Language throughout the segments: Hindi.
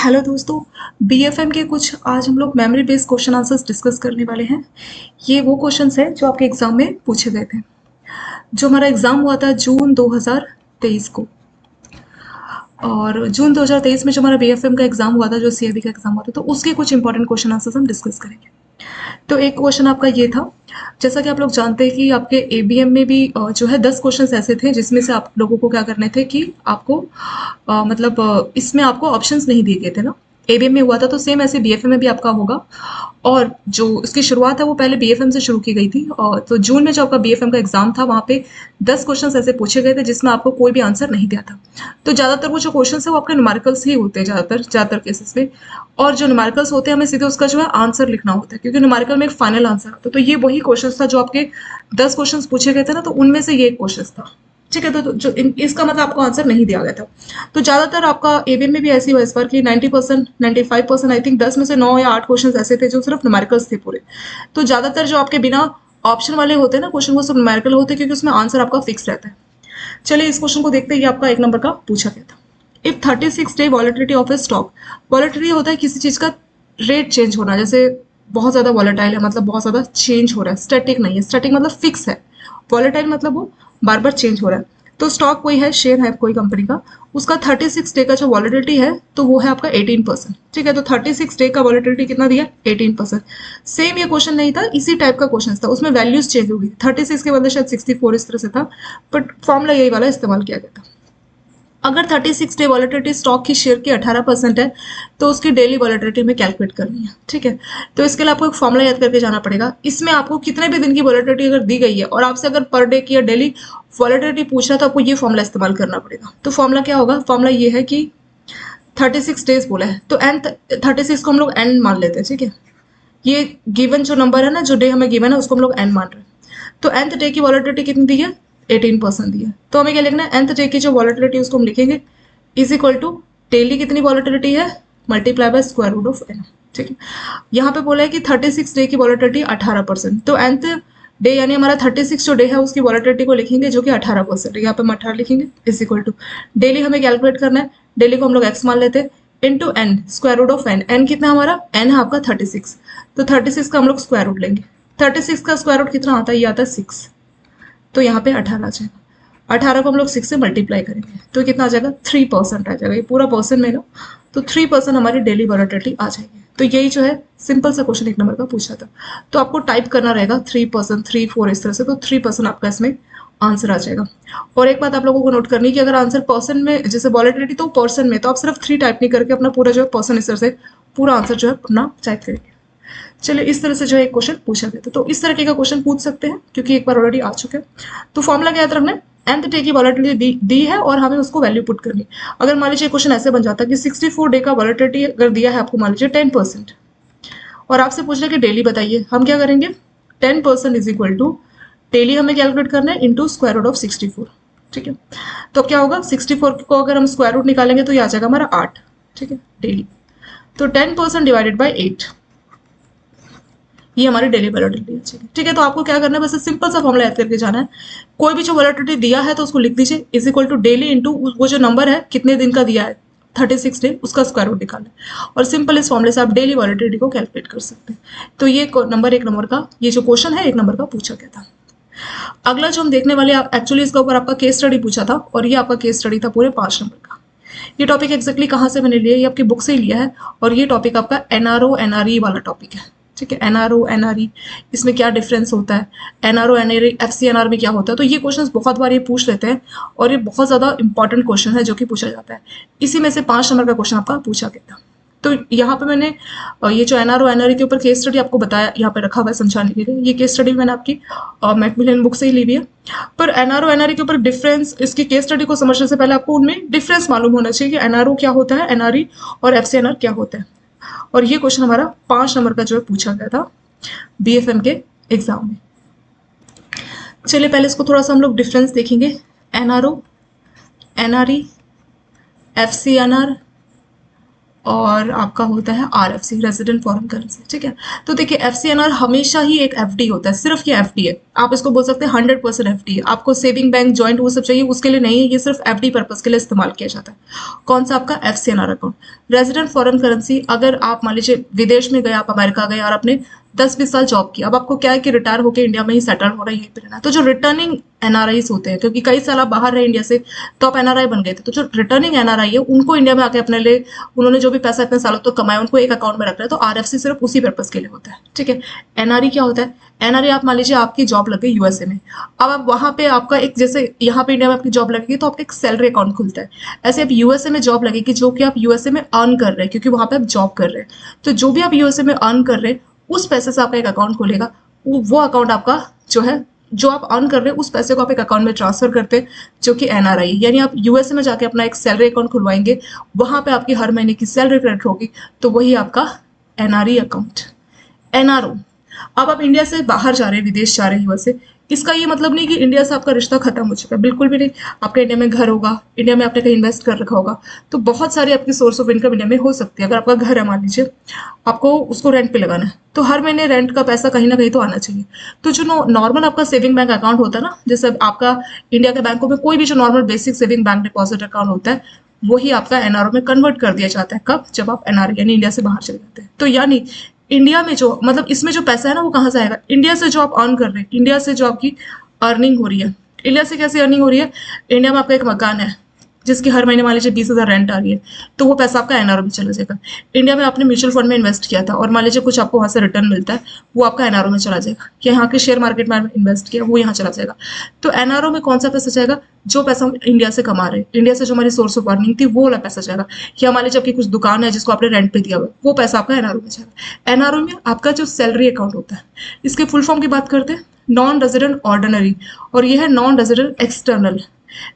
हेलो दोस्तों। बीएफएम के कुछ आज हम लोग memory based question answers discuss करने वाले हैं। ये वो क्वेश्चंस हैं जो आपके एग्जाम में पूछे गए थे। जो हमारा एग्जाम हुआ था जून 2023 को, और जून 2023 में जो हमारा बीएफएम का एग्जाम हुआ था, जो सीएबी का एग्जाम हुआ था, तो उसके कुछ इंपॉर्टेंट क्वेश्चन आंसर्स हम डिस्कस करेंगे। तो एक क्वेश्चन आपका ये था, जैसा कि आप लोग जानते हैं कि आपके एबीएम में भी जो है 10 क्वेश्चंस ऐसे थे जिसमें से आप लोगों को क्या करने थे कि आपको इसमें आपको ऑप्शंस नहीं दिए गए थे ना। एबीएम में हुआ था तो सेम ऐसे बीएफएम में भी आपका होगा। और जो इसकी शुरुआत है वो पहले बीएफएम से शुरू की गई थी, और तो जून में जो आपका बीएफएम का एग्जाम था वहाँ पे 10 क्वेश्चंस ऐसे पूछे गए थे जिसमें आपको कोई भी आंसर नहीं दिया था। तो ज़्यादातर वो जो क्वेश्चन है वो आपके न्यूमेरिकल्स ही होते हैं ज़्यादातर केसेस में। और जो न्यूमेरिकल्स होते हैं हमें सीधे उसका जो है आंसर लिखना होता है, क्योंकि न्यूमेरिकल में एक फाइनल आंसर आता है। तो ये वही क्वेश्चन था जो आपके 10 क्वेश्चन पूछे गए थे ना, तो उनमें से ये एक क्वेश्चन था। ठीक है, तो जो इसका मतलब आपको आंसर नहीं दिया गया था। तो ज़्यादातर आपका एबीएम में भी ऐसी हुआ इस बार कि 90%, 95%, आई थिंक 10 में से 9 या 8 क्वेश्चन ऐसे थे जो सिर्फ न्यूमेरिकल्स थे पूरे। तो ज़्यादातर जो आपके बिना ऑप्शन वाले होते हैं ना क्वेश्चन, वो सब न्यूमेरिकल होते हैं, क्योंकि उसमें आंसर आपका फिक्स रहता है। चलिए इस क्वेश्चन को देखते ही आपका 1 नंबर का पूछा गया था। If 36 day volatility of A stock, volatility होता है किसी चीज का रेट चेंज होना, जैसे बहुत ज्यादा वॉलेटाइल है मतलब बहुत ज्यादा चेंज हो रहा है, स्टैटिक नहीं है। स्टैटिक मतलब फिक्स है, वॉलेटाइल मतलब वो बार बार चेंज हो रहा है। तो स्टॉक कोई है, शेयर है कोई कंपनी का, उसका 36 डे का जो वॉलेटिलिटी है तो वो है आपका 18%। ठीक है, तो 36 डे का वॉलेटिलिटी कितना दिया, 18%। सेम ये क्वेश्चन नहीं था, इसी टाइप का क्वेश्चन था, उसमें वैल्यूज चेंज हो गई। 36 के बदले शायद 64 इस तरह से था, बट फॉर्मूला यही वाला इस्तेमाल किया गया था। अगर 36 डे वॉलेटिलिटी स्टॉक की शेयर की 18% है तो उसकी डेली वॉलेटिलिटी में कैलकुलेट करनी है। ठीक है, तो इसके लिए आपको एक फॉर्मूला याद करके जाना पड़ेगा। इसमें आपको कितने भी दिन की वॉलेटिलिटी अगर दी गई है और आपसे अगर पर डे की या डेली वॉलेटिलिटी पूछ रहा है तो आपको ये फॉर्मूला इस्तेमाल करना पड़ेगा। तो फॉर्मूला क्या होगा, फॉर्मूला ये है कि 36 डेज बोला है तो एन 36 को हम लोग एन मान लेते हैं। ठीक है, ये गिवन जो नंबर है ना, जो डे हमें गिवन है उसको हम लोग एन मान रहे हैं। तो nth डे की वॉलेटिलिटी कितनी दी है, 18% दी है। तो हमें क्या लिखना है, nth डे की जो वॉलेटिलिटी उसको हम लिखेंगे इज इक्वल टू डेली कितनी वॉलेटिलिटी है multiply by square root of N. ठीक है, यहाँ पे बोला है कि 36 डे की वॉलेटिलिटी 18%, तो nth डे यानी हमारा 36 जो डे है उसकी वॉलेटिलिटी को लिखेंगे जो कि 18% है। यहाँ पे हम 18 लिखेंगे इज इक्वल टू डेली हमें कैलकुलेट करना है, डेली को हम लोग एक्स मान लेते हैं into N square root of N. N कितना हमारा, एन है आपका 36, तो 36 का हम लोग स्क्वायर रूट लेंगे। 36 का स्क्वायर रूट कितना आता है, ये आता है 6, तो यहाँ पे 18 आ जाएगा। 18 को हम लोग 6 से मल्टीप्लाई करेंगे तो कितना आ जाएगा, 3% आ जाएगा। ये पूरा पर्सन में ना, तो 3% हमारी डेली वॉलेटिलिटी आ जाएगी। तो यही जो है सिंपल सा क्वेश्चन 1 नंबर का पूछा था। तो आपको टाइप करना रहेगा 3%, 3, 4 इस तरह से, तो 3% आपका इसमें आंसर आ जाएगा। और एक बात आप लोगों को नोट करनी है कि अगर आंसर पर्सन में, जैसे वॉलेटिलिटी तो पर्सन में, तो आप सिर्फ 3 टाइप नहीं करके अपना पूरा जो है पर्सन इस तरह से पूरा आंसर जो है अपना टाइप करेंगे। चलिए इस तरह से जो है एक क्वेश्चन पूछा गया था, तो इस तरीके का क्वेश्चन पूछ सकते हैं क्योंकि एक बार ऑलरेडी आ चुके हैं। तो फॉर्मूला क्या याद रखना है, nth डे की वॉलेटिलिटी दी है और हमें उसको वैल्यू पुट करनी। अगर मान लीजिए क्वेश्चन ऐसे बन जाता कि 64 डे का वॉलेटिलिटी अगर दिया है आपको मान लीजिए 10%, और आपसे पूछ रहे कि डेली बताइए, हम क्या करेंगे, 10% इज इक्वल टू डेली हमें कैलकुलेट करना है इंटू स्क्वायर रूट ऑफ 64। ठीक है, तो अब क्या होगा, 64 को अगर हम स्क्वायर रूट निकालेंगे तो ये आ जाएगा हमारा 8। ठीक है, डेली, तो 10% डिवाइडेड बाई 8, ये हमारी डेली वॉलेटिलिटी है। ठीक है, तो आपको क्या करना है, बस सिंपल सा फॉर्मूला याद करके जाना है। कोई भी जो वॉलेटिलिटी दिया है तो उसको लिख दीजिए is equal to daily into वो जो नंबर है कितने दिन का दिया है 36 डे, उसका स्क्वायर रूट निकालना है। और सिंपल इस फॉर्मूले से आप डेली वॉलेटिलिटी को कैलकुलेट कर सकते हैं। तो ये नंबर 1 नंबर का, ये जो क्वेश्चन है 1 नंबर का पूछा गया था। अगला जो हम देखने वाले, एक्चुअली इसका ऊपर आपका केस स्टडी पूछा था, और ये आपका केस स्टडी था पूरे 5 नंबर का। ये टॉपिक एक्जैक्टली कहाँ से मैंने लिया, ये आपकी बुक से ही लिया है, और ये टॉपिक आपका एनआरओ एनआरई वाला टॉपिक है। ठीक है, एनआरओ एनआरई इसमें क्या डिफरेंस होता है, एनआरओ एनआरई एफसीएनआर में क्या होता है, तो ये क्वेश्चंस बहुत बार ये पूछ लेते हैं और ये बहुत ज़्यादा इंपॉर्टेंट क्वेश्चन है जो कि पूछा जाता है। इसी में से 5 नंबर का क्वेश्चन आपका पूछा गया था। तो यहाँ पे मैंने ये जो एनआरओ एनआरई के ऊपर केस स्टडी आपको बताया, यहाँ पे रखा हुआ है समझाने के लिए। ये केस स्टडी मैंने आपकी मैकमिलन बुक से ही ली हुई है। पर एनआरओ एनआरई के ऊपर डिफरेंस, इसकी केस स्टडी को समझने से पहले आपको उनमें डिफरेंस मालूम होना चाहिए कि एनआरओ क्या होता है, एनआरई और एफसीएनआर क्या होता है। और ये क्वेश्चन हमारा 5 नंबर का जो है पूछा गया था बीएफएम के एग्जाम में। चलिए पहले इसको थोड़ा सा हम लोग डिफरेंस देखेंगे। एनआरओ एनआरई एफसीएनआर और आपका होता है आरएफसी, रेजिडेंट फॉरेन करेंसी। ठीक है, तो देखिए एफसीएनआर हमेशा ही एक एफडी होता है, सिर्फ ये एफडी है, आप इसको बोल सकते हैं 100% एफडी है। आपको सेविंग बैंक जॉइंट वो सब चाहिए उसके लिए नहीं है, ये सिर्फ एफडी पर्पज के लिए इस्तेमाल किया जाता है। कौन सा आपका FCNR account. Resident foreign currency, अगर आप मान लीजिए विदेश में गए, आप अमेरिका गए और आपने 10-20 साल जॉब किया, अब आपको क्या है कि रिटायर होकर इंडिया में ही सेटल हो रहा है, यहीं पे रहना है। तो जो रिटर्निंग एनआरआईज होते हैं, क्योंकि कई साल आप बाहर रहे इंडिया से तो आप एनआरआई बन गए थे, तो जो रिटर्निंग एनआरआई है उनको इंडिया में आके अपने लिए उन्होंने जो भी पैसा इतने सालों तक कमाया उनको एक अकाउंट में रखना है, तो आरएफसी सिर्फ उसी पर्पज के लिए होता है। ठीक है, एनआरई क्या होता है। एनआरई, आप मान लीजिए आपकी जॉब लग गई यूएसए में, अब आप वहां पे आपका एक, जैसे यहाँ पे इंडिया में आपकी जॉब लगेगी तो आपका एक सैलरी अकाउंट खुलता है, ऐसे आप यूएसए में जॉब लगेगी जो कि आप यूएसए में अर्न कर रहे हैं, क्योंकि वहां पे आप जॉब कर रहे हैं, तो जो भी आप यूएसए में अर्न कर रहे हैं उस पैसे से आपका एक अकाउंट खुलेगा। वो अकाउंट आपका जो है, जो आप अर्न कर रहे हैं उस पैसे को आप एक अकाउंट में ट्रांसफर करते हैं, जो कि एनआरआई, यानी आप यूएसए में जाके अपना एक सैलरी अकाउंट खुलवाएंगे, वहां पे आपकी हर महीने की सैलरी क्रेडिट होगी, तो वही आपका एनआरई अकाउंट। एनआरओ, अब आप इंडिया से बाहर जा रहे हैं, विदेश जा रहे हैं यूएसए, इसका ये मतलब नहीं कि इंडिया से आपका रिश्ता खत्म हो चुका है, बिल्कुल भी नहीं। आपका इंडिया में घर होगा, इंडिया में आपने कहीं इन्वेस्ट कर रखा होगा, तो बहुत सारी आपकी सोर्स ऑफ इनकम इंडिया में हो सकती है। अगर आपका घर है मान लीजिए, आपको उसको रेंट पे लगाना है, तो हर महीने रेंट का पैसा कहीं ना कहीं तो आना चाहिए। तो जो नॉर्मल आपका सेविंग बैंक अकाउंट होता है ना, जैसे आपका इंडिया के बैंकों में कोई भी जो normal basic saving bank deposit account होता है, वही आपका एनआरओ में कन्वर्ट कर दिया जाता है। कब? जब आप एनआरओ यानी इंडिया से बाहर चले जाते हैं। तो यानी इंडिया में जो, मतलब इसमें जो पैसा है ना वो कहाँ से आएगा, इंडिया से जो आप अर्न कर रहे हैं, इंडिया से जो आपकी अर्निंग हो रही है। इंडिया से कैसे अर्निंग हो रही है, इंडिया में आपका एक मकान है जिसकी हर महीने मान लीजिए 20,000 रेंट आ रही है, तो वो पैसा आपका एनआरओ में चला जाएगा। इंडिया में आपने म्यूचुअल फंड में इन्वेस्ट किया था और मान लीजिए कुछ आपको वहां से रिटर्न मिलता है, वो आपका एनआरओ में चला जाएगा। कि यहाँ के शेयर मार्केट में इन्वेस्ट किया, वो यहाँ चला जाएगा। तो एनआरओ में कौन सा पैसा जाएगा, जो पैसा हम इंडिया से कमा रहे हैं, इंडिया से जो हमारी सोर्स ऑफ अर्निंग थी वो वाला पैसा जाएगा। या मान लीजिए आपकी कुछ दुकान है जिसको आपने रेंट पे दिया हुआ, वो पैसा आपका एनआरओ में जाएगा। एनआरओ में आपका जो सैलरी अकाउंट होता है, इसके फुल फॉर्म की बात करते हैं, नॉन रेजिडेंट ऑर्डिनरी, और ये है नॉन रेजिडेंट एक्सटर्नल।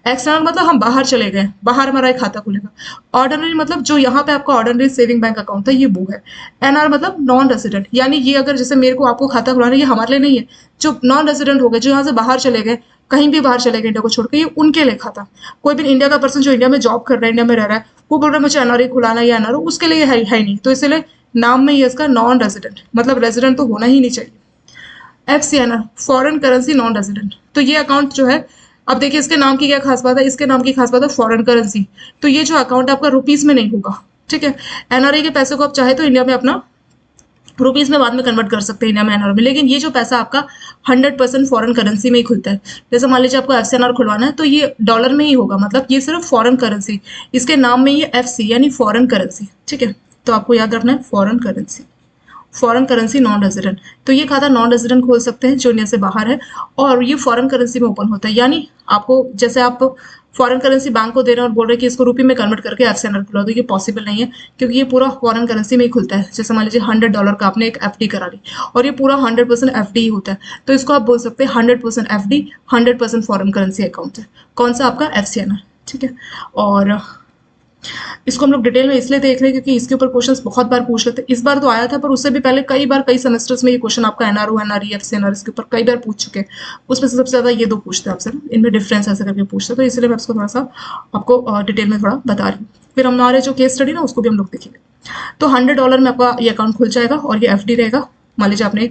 एक्सटर्नल मतलब हम बाहर चले गए, बाहर हमारा एक खाता खुलेगा। ऑर्डिनरी मतलब जो यहाँ पे आपका ऑर्डिनरी सेविंग बैंक अकाउंट था, ये वो है। एनआर मतलब नॉन रेजिडेंट, यानी ये अगर जैसे मेरे को आपको खाता खुलाना है, ये हमारे लिए नहीं है। जो नॉन रेजिडेंट हो गए, जो यहाँ से बाहर चले गए, कहीं भी बाहर चले गए इंडिया को छोड़ के, ये उनके लिए खाता। कोई भी इंडिया का पर्सन जो इंडिया में जॉब कर रहा है, इंडिया में रह रहा है, वो बोल रहा है मुझे एनआरई खुलाना है या एनआरओ, उसके लिए है नहीं। तो इसलिए नाम में ही इसका नॉन रेजिडेंट, मतलब रेजिडेंट तो होना ही नहीं चाहिए। FCNR, foreign currency non resident. तो ये अकाउंट जो है, अब देखिए इसके नाम की क्या खास बात है, इसके नाम की खास बात है फॉरेन करेंसी। तो ये जो अकाउंट आपका रुपीज में नहीं होगा। ठीक है, एनआरई के पैसे को आप चाहे तो इंडिया में अपना रुपीज में बाद में कन्वर्ट कर सकते हैं इंडिया में एनआर में, लेकिन ये जो पैसा आपका 100% फॉरेन करेंसी में ही खुलता है। जैसे मान लीजिए आपको एफसीएनआर खुलवाना है तो ये डॉलर में ही होगा, मतलब ये सिर्फ फॉरेन करेंसी, इसके नाम में ये एफसी यानी फॉरेन करेंसी। ठीक है, तो आपको याद रखना है foreign currency, foreign currency non resident. तो ये खाता नॉन रेजिडेंट खोल सकते हैं जो इंडिया से बाहर है, और ये फॉरेन करेंसी में ओपन होता है। यानी आपको, जैसे आप फॉरेन करेंसी बैंक को दे रहे हैं और बोल रहे हैं कि इसको रुपये में कन्वर्ट करके एफसीएनआर खुला दो, ये पॉसिबल नहीं है, क्योंकि ये पूरा फॉरेन करेंसी में ही खुलता है। जैसे मान लीजिए $100 का आपने एक एफडी करा ली, और ये पूरा 100% एफडी ही होता है, तो इसको आप बोल सकते हैं 100% एफडी, 100% फॉरेन करेंसी अकाउंट है। कौन सा आपका एफसीएनआर। ठीक है, और इसको हम लोग डिटेल में इसलिए देख रहे हैं क्योंकि इसके ऊपर क्वेश्चंस बहुत बार पूछ लेते हैं। इस बार तो आया था, पर उससे भी पहले कई बार कई सेमेस्टर्स में ये क्वेश्चन आपका एनआरओ, एनआरई, एफसीएनआर इसके ऊपर कई बार पूछ चुके हैं। उसमें से सबसे ज्यादा ये दो पूछते हैं आपसे, इनमें डिफरेंस ऐसे करके पूछते हैं, तो इसलिए मैं इसको थोड़ा सा आपको डिटेल में थोड़ा बता रही हूँ। फिर हमारे जो केस स्टडी ना उसको भी हम लोग देखेंगे। तो $100 में आपका ये अकाउंट खुल जाएगा और ये एफडी रहेगा, मान लीजिए आपने,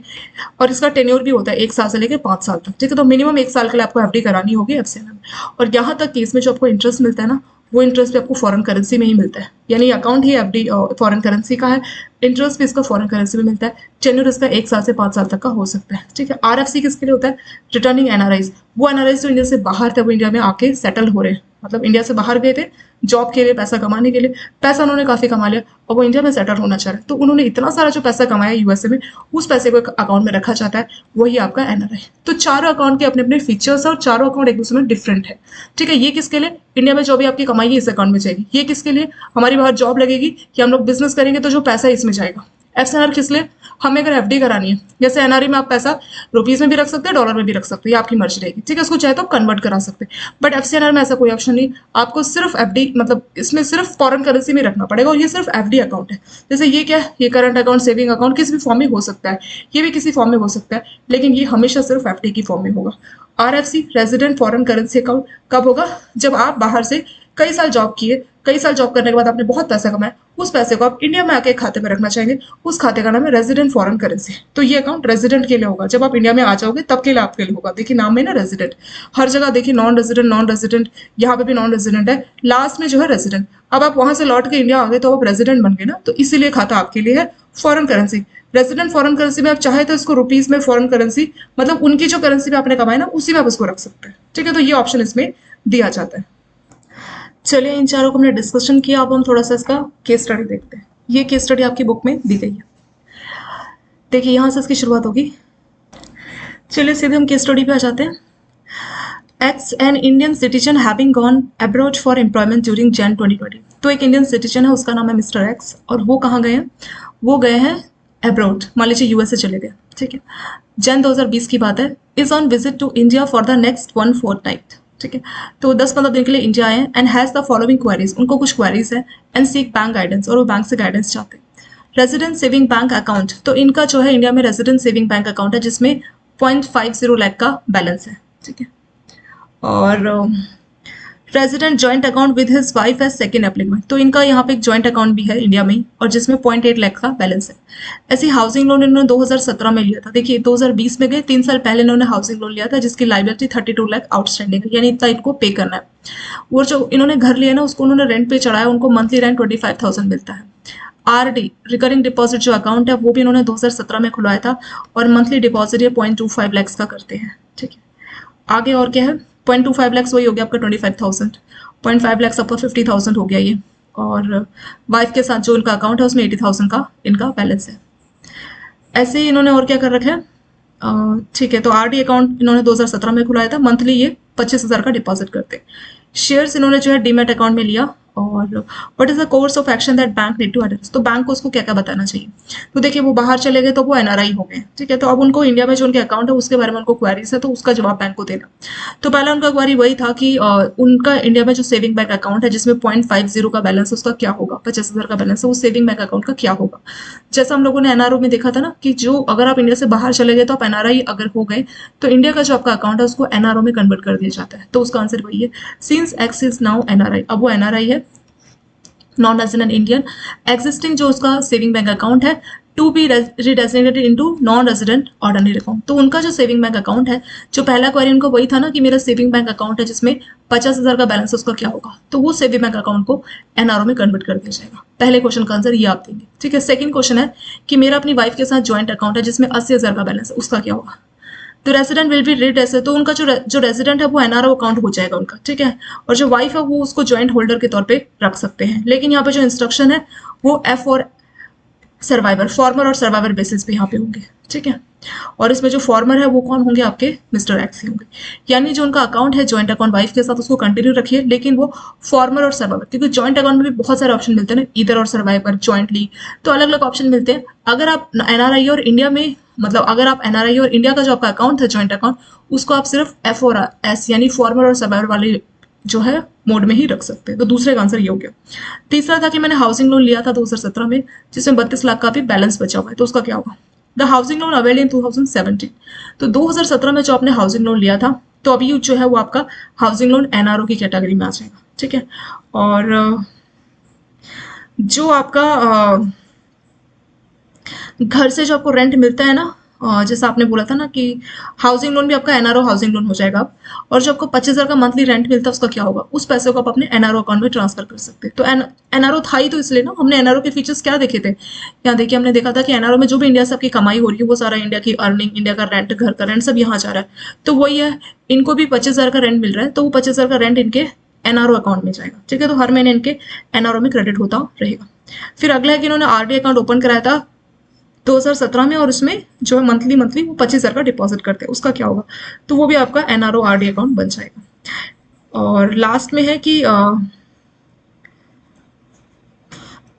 और इसका टेन्योर भी होता है 1 साल से लेकर 5 साल तक। ठीक है, तो मिनिमम 1 साल के लिए आपको एफडी करानी होगी एफसीएनआर में। और यहाँ तक कि इसमें जो आपको इंटरेस्ट मिलता है ना, वो इंटरेस्ट भी आपको फॉरेन करेंसी में ही मिलता है, यानी अकाउंट ही एफडी फॉरेन करेंसी का है, इंटरेस्ट भी इसका फॉरेन करेंसी में मिलता है। टेन्योर इसका 1 साल से 5 साल तक का हो सकता है। ठीक है, आरएफसी किसके लिए होता है, रिटर्निंग एनआरआईज, वो एनआरआईज जो इंडिया से बाहर थे वो इंडिया में आके सेटल हो रहे हैं, मतलब इंडिया से बाहर गए थे जॉब के लिए, पैसा कमाने के लिए, पैसा उन्होंने काफी कमा लिया और वो इंडिया में सेटल होना चाह रहे, तो उन्होंने इतना सारा जो पैसा कमाया यूएसए में, उस पैसे को एक अकाउंट में रखा जाता है, वही आपका एनआरआई। तो चारों अकाउंट के अपने अपने फीचर्स और चारों अकाउंट एक दूसरे में डिफरेंट है। ठीक है, ये किसके लिए, इंडिया में जो भी आपकी कमाई है इस अकाउंट में जाएगी। ये किसके लिए, हमारी बाहर जॉब लगेगी कि हम लोग बिजनेस करेंगे तो जो पैसा इसमें जाएगा। एफसीएनआर किस लिए, हमें अगर एफडी करानी है, जैसे एनआरई में आप पैसा रुपीज में भी रख सकते हैं, डॉलर में भी रख सकते हैं, ये आपकी मर्जी रहेगी। ठीक है, इसको चाहे तो कन्वर्ट करा सकते हैं, बट एफसीएनआर में ऐसा कोई ऑप्शन नहीं, आपको सिर्फ एफडी, मतलब इसमें सिर्फ फॉरेन करेंसी में रखना पड़ेगा, और ये सिर्फ एफडी अकाउंट है। जैसे ये क्या है, ये करंट अकाउंट, सेविंग अकाउंट किसी भी फॉर्म में हो सकता है, ये भी किसी फॉर्म में हो सकता है, लेकिन ये हमेशा सिर्फ एफडी की फॉर्म में होगा। RFC, resident foreign currency account, कब होगा, जब आप बाहर से कई साल जॉब किए, कई साल जॉब करने के बाद आपने बहुत पैसा कमाया, उस पैसे को आप इंडिया में आके एक खाते में रखना चाहेंगे, उस खाते का नाम है रेजिडेंट फॉरेन करेंसी। तो ये अकाउंट रेजिडेंट के लिए होगा, जब आप इंडिया में आ जाओगे तब के लिए आपके लिए होगा। देखिए नाम में ना रेजिडेंट, हर जगह देखिए नॉन रेजिडेंट, यहाँ पे भी नॉन रेजिडेंट है, लास्ट में जो है रेजिडेंट। अब आप वहां से लौट के इंडिया आ गए तो आप रेजिडेंट बन गए ना, तो इसीलिए खाता आपके लिए है foreign currency. Resident foreign currency में आप चाहे तो इसको रुपीज में फॉरेन करेंसी, मतलब उनकी जो करेंसी में आपने कमाई ना उसी में आप इसको रख सकते हैं। ठीक है, तो ये ऑप्शन इसमें दिया जाता है। चलिए इन चारों को हमने डिस्कशन किया, अब हम थोड़ा सा इसका केस स्टडी देखते हैं। ये केस स्टडी आपकी बुक में दी गई है, देखिए यहाँ से इसकी शुरुआत होगी। चलिए सीधे हम केस स्टडी पे आ जाते हैं। X an Indian citizen having gone abroad for employment during Jain 2020। तो एक इंडियन सिटीजन है, उसका नाम है मिस्टर एक्स, और वो कहाँ गए हैं, वो गए हैं अब्रॉड, मान लीजिए यूएसए चले गए। ठीक है, जैन 2020 की बात है। Is on visit to India for the next 1 fortnight। ठीक है, तो 10-15 दिन के लिए इंडिया आए हैं and has the following queries, उनको कुछ क्वेरीज है, एंड सीक बैंक गाइडेंस, और वो बैंक से गाइडेंस चाहते हैं। रेजिडेंट सेविंग बैंक अकाउंट, तो इनका जो है इंडिया में रेजिडेंट सेविंग बैंक अकाउंट है जिसमें 0.50 लाख का बैलेंस है। ठीक है, और resident joint account with his wife as second applicant, तो इनका यहाँ पे एक जॉइंट अकाउंट भी है इंडिया में ही, और जिसमें 0.8 लाख का बैलेंस है। ऐसी हाउसिंग लोन इन्होंने 2017 में लिया था। देखिए 2020 में गए, 3 साल पहले इन्होंने हाउसिंग लोन लिया था जिसकी लाइबिलिटी 32 लाख आउटस्टैंडिंग है, यानी इतना इनको पे करना है। वो जो इन्होंने घर लिया ना उसको उन्होंने रेंट पे चढ़ाया, उनको मंथली रेंट 25,000 मिलता है। आरडी रिकरिंग डिपॉजिट जो अकाउंट है वो भी इन्होंने 2017 में खुलवाया था, और मंथली डिपॉजिट ये 0.25 लाख का करते हैं। ठीक है, आगे और क्या है, 0.25 लाख वही हो गया आपका 25,000, 0.5 लाख आपका 50,000 हो गया ये, और वाइफ के साथ जो इनका अकाउंट है उसमें 80,000 का इनका बैलेंस है। ऐसे ही इन्होंने और क्या कर रखा है, ठीक है, तो आरडी अकाउंट इन्होंने 2017 में खुलाया था, मंथली ये 25,000 का डिपॉजिट करते। शेयर्स इन्होंने जो है डीमैट अकाउंट में लिया। और what is the course of action that bank need to address, तो बैंक को उसको क्या क्या बताना चाहिए। तो देखिए वो बाहर चले गए तो वो एनआरआई हो गए। ठीक है, तो अब उनको इंडिया में जो उनके अकाउंट है उसके बारे में उनको क्वेरीज है, तो उसका जवाब बैंक को देना। तो पहला उनका क्वेरी वही था कि उनका इंडिया में जो सेविंग बैंक अकाउंट है जिसमें 0.50 का बैलेंस है उसका क्या होगा, 50,000 का बैलेंस है, वो सेविंग बैंक अकाउंट का क्या होगा। जैसा हम लोगों ने एनआरओ में देखा था ना कि जो अगर आप इंडिया से बाहर चले गए तो आप एनआरआई अगर हो गए तो इंडिया का जो आपका अकाउंट है उसको एनआरओ में कन्वर्ट कर दिया जाता है। तो उसका आंसर वही है, since x is now NRI, अब वो एनआरआई है, नॉन रेजिडेंट इंडियन। एग्जिस्टिंग जो उसका सेविंग बैंक अकाउंट है to be redesignated into non resident ordinary account. तो उनका जो सेविंग बैंक अकाउंट है, जो पहला क्वेरी उनका वही था ना कि मेरा सेविंग बैंक अकाउंट है जिसमें 50,000 का बैलेंस है उसका क्या होगा, तो वो सेविंग बैंक अकाउंट को एनआरओ में कन्वर्ट कर दिया जाएगा। पहले क्वेश्चन का आंसर ये आप देंगे। ठीक है, सेकंड क्वेश्चन है कि मेरा अपनी वाइफ के साथ ज्वाइंट अकाउंट है जिसमें 80,000 का बैलेंस है, उसका क्या होगा। तो रेजिडेंट विल बी रीड ऐसे, तो उनका जो रेजिडेंट है वो एनआरओ अकाउंट हो जाएगा उनका। ठीक है, और जो वाइफ है वो उसको ज्वाइंट होल्डर के तौर पे रख सकते हैं, लेकिन यहाँ पे जो इंस्ट्रक्शन है वो एफ और सर्वाइवर, फॉर्मर और सर्वाइवर बेसिस पे यहाँ पे होंगे। ठीक है, और इसमें जो फॉर्मर है वो कौन होंगे, आपके मिस्टर एक्स ही होंगे। यानी जो उनका अकाउंट है ज्वाइंट अकाउंट वाइफ के साथ उसको कंटिन्यू रखिए, लेकिन वो फॉर्मर और सर्वाइवर, क्योंकि ज्वाइंट अकाउंट में भी बहुत सारे ऑप्शन मिलते हैं ना, इधर और सर्वाइवर, ज्वाइंटली, तो अलग अलग ऑप्शन मिलते हैं। अगर आप एनआरआई और इंडिया में, मतलब अगर आप एनआरआई और इंडिया का जो आपका अकाउंट है ज्वाइंट अकाउंट, उसको आप सिर्फ एफ और एस यानी फॉर्मर और सर्वाइवर वाले जो है मोड में ही रख सकते हैं। तो दूसरे का आंसर ये हो गया। तीसरा था कि मैंने हाउसिंग लोन लिया था 2017 में जिसमें 32 लाख का भी बैलेंस बचा हुआ है, तो उसका क्या होगा। द हाउसिंग लोन अवेल इन 2017, तो 2017 में जो आपने हाउसिंग लोन लिया था तो अभी जो है वो आपका हाउसिंग लोन एनआरओ की कैटेगरी में आ जाएगा। ठीक है, और जो आपका घर से जो आपको रेंट मिलता है ना, जैसा आपने बोला था ना कि हाउसिंग लोन भी आपका एनआरओ हाउसिंग लोन हो जाएगा अब, और जो आपको 25,000 का मंथली रेंट मिलता है उसका क्या होगा, उस पैसे को आप अपने एनआरओ अकाउंट में ट्रांसफर कर सकते हैं। तो एनआरओ था ही तो इसलिए ना, हमने एनआरओ के फीचर्स क्या देखे थे, यहाँ देखिए हमने देखा था कि एनआरओ में जो भी इंडिया से आपकी कमाई हो रही है वो सारा इंडिया की अर्निंग, इंडिया का रेंट, घर का रेंट सब यहाँ जा रहा है। तो वही है, इनको भी 25,000 का रेंट मिल रहा है, तो वो 25,000 का रेंट इनके एनआरओ अकाउंट में जाएगा। ठीक है, तो हर महीने इनके एनआरओ में क्रेडिट होता रहेगा। फिर अगला है कि इन्होंने आरडी अकाउंट ओपन कराया था 2017 में, और उसमें जो है मंथली वो 25,000 का डिपॉजिट करते हैं, उसका क्या होगा, तो वो भी आपका एनआरओ आरडी अकाउंट बन जाएगा। और लास्ट में है कि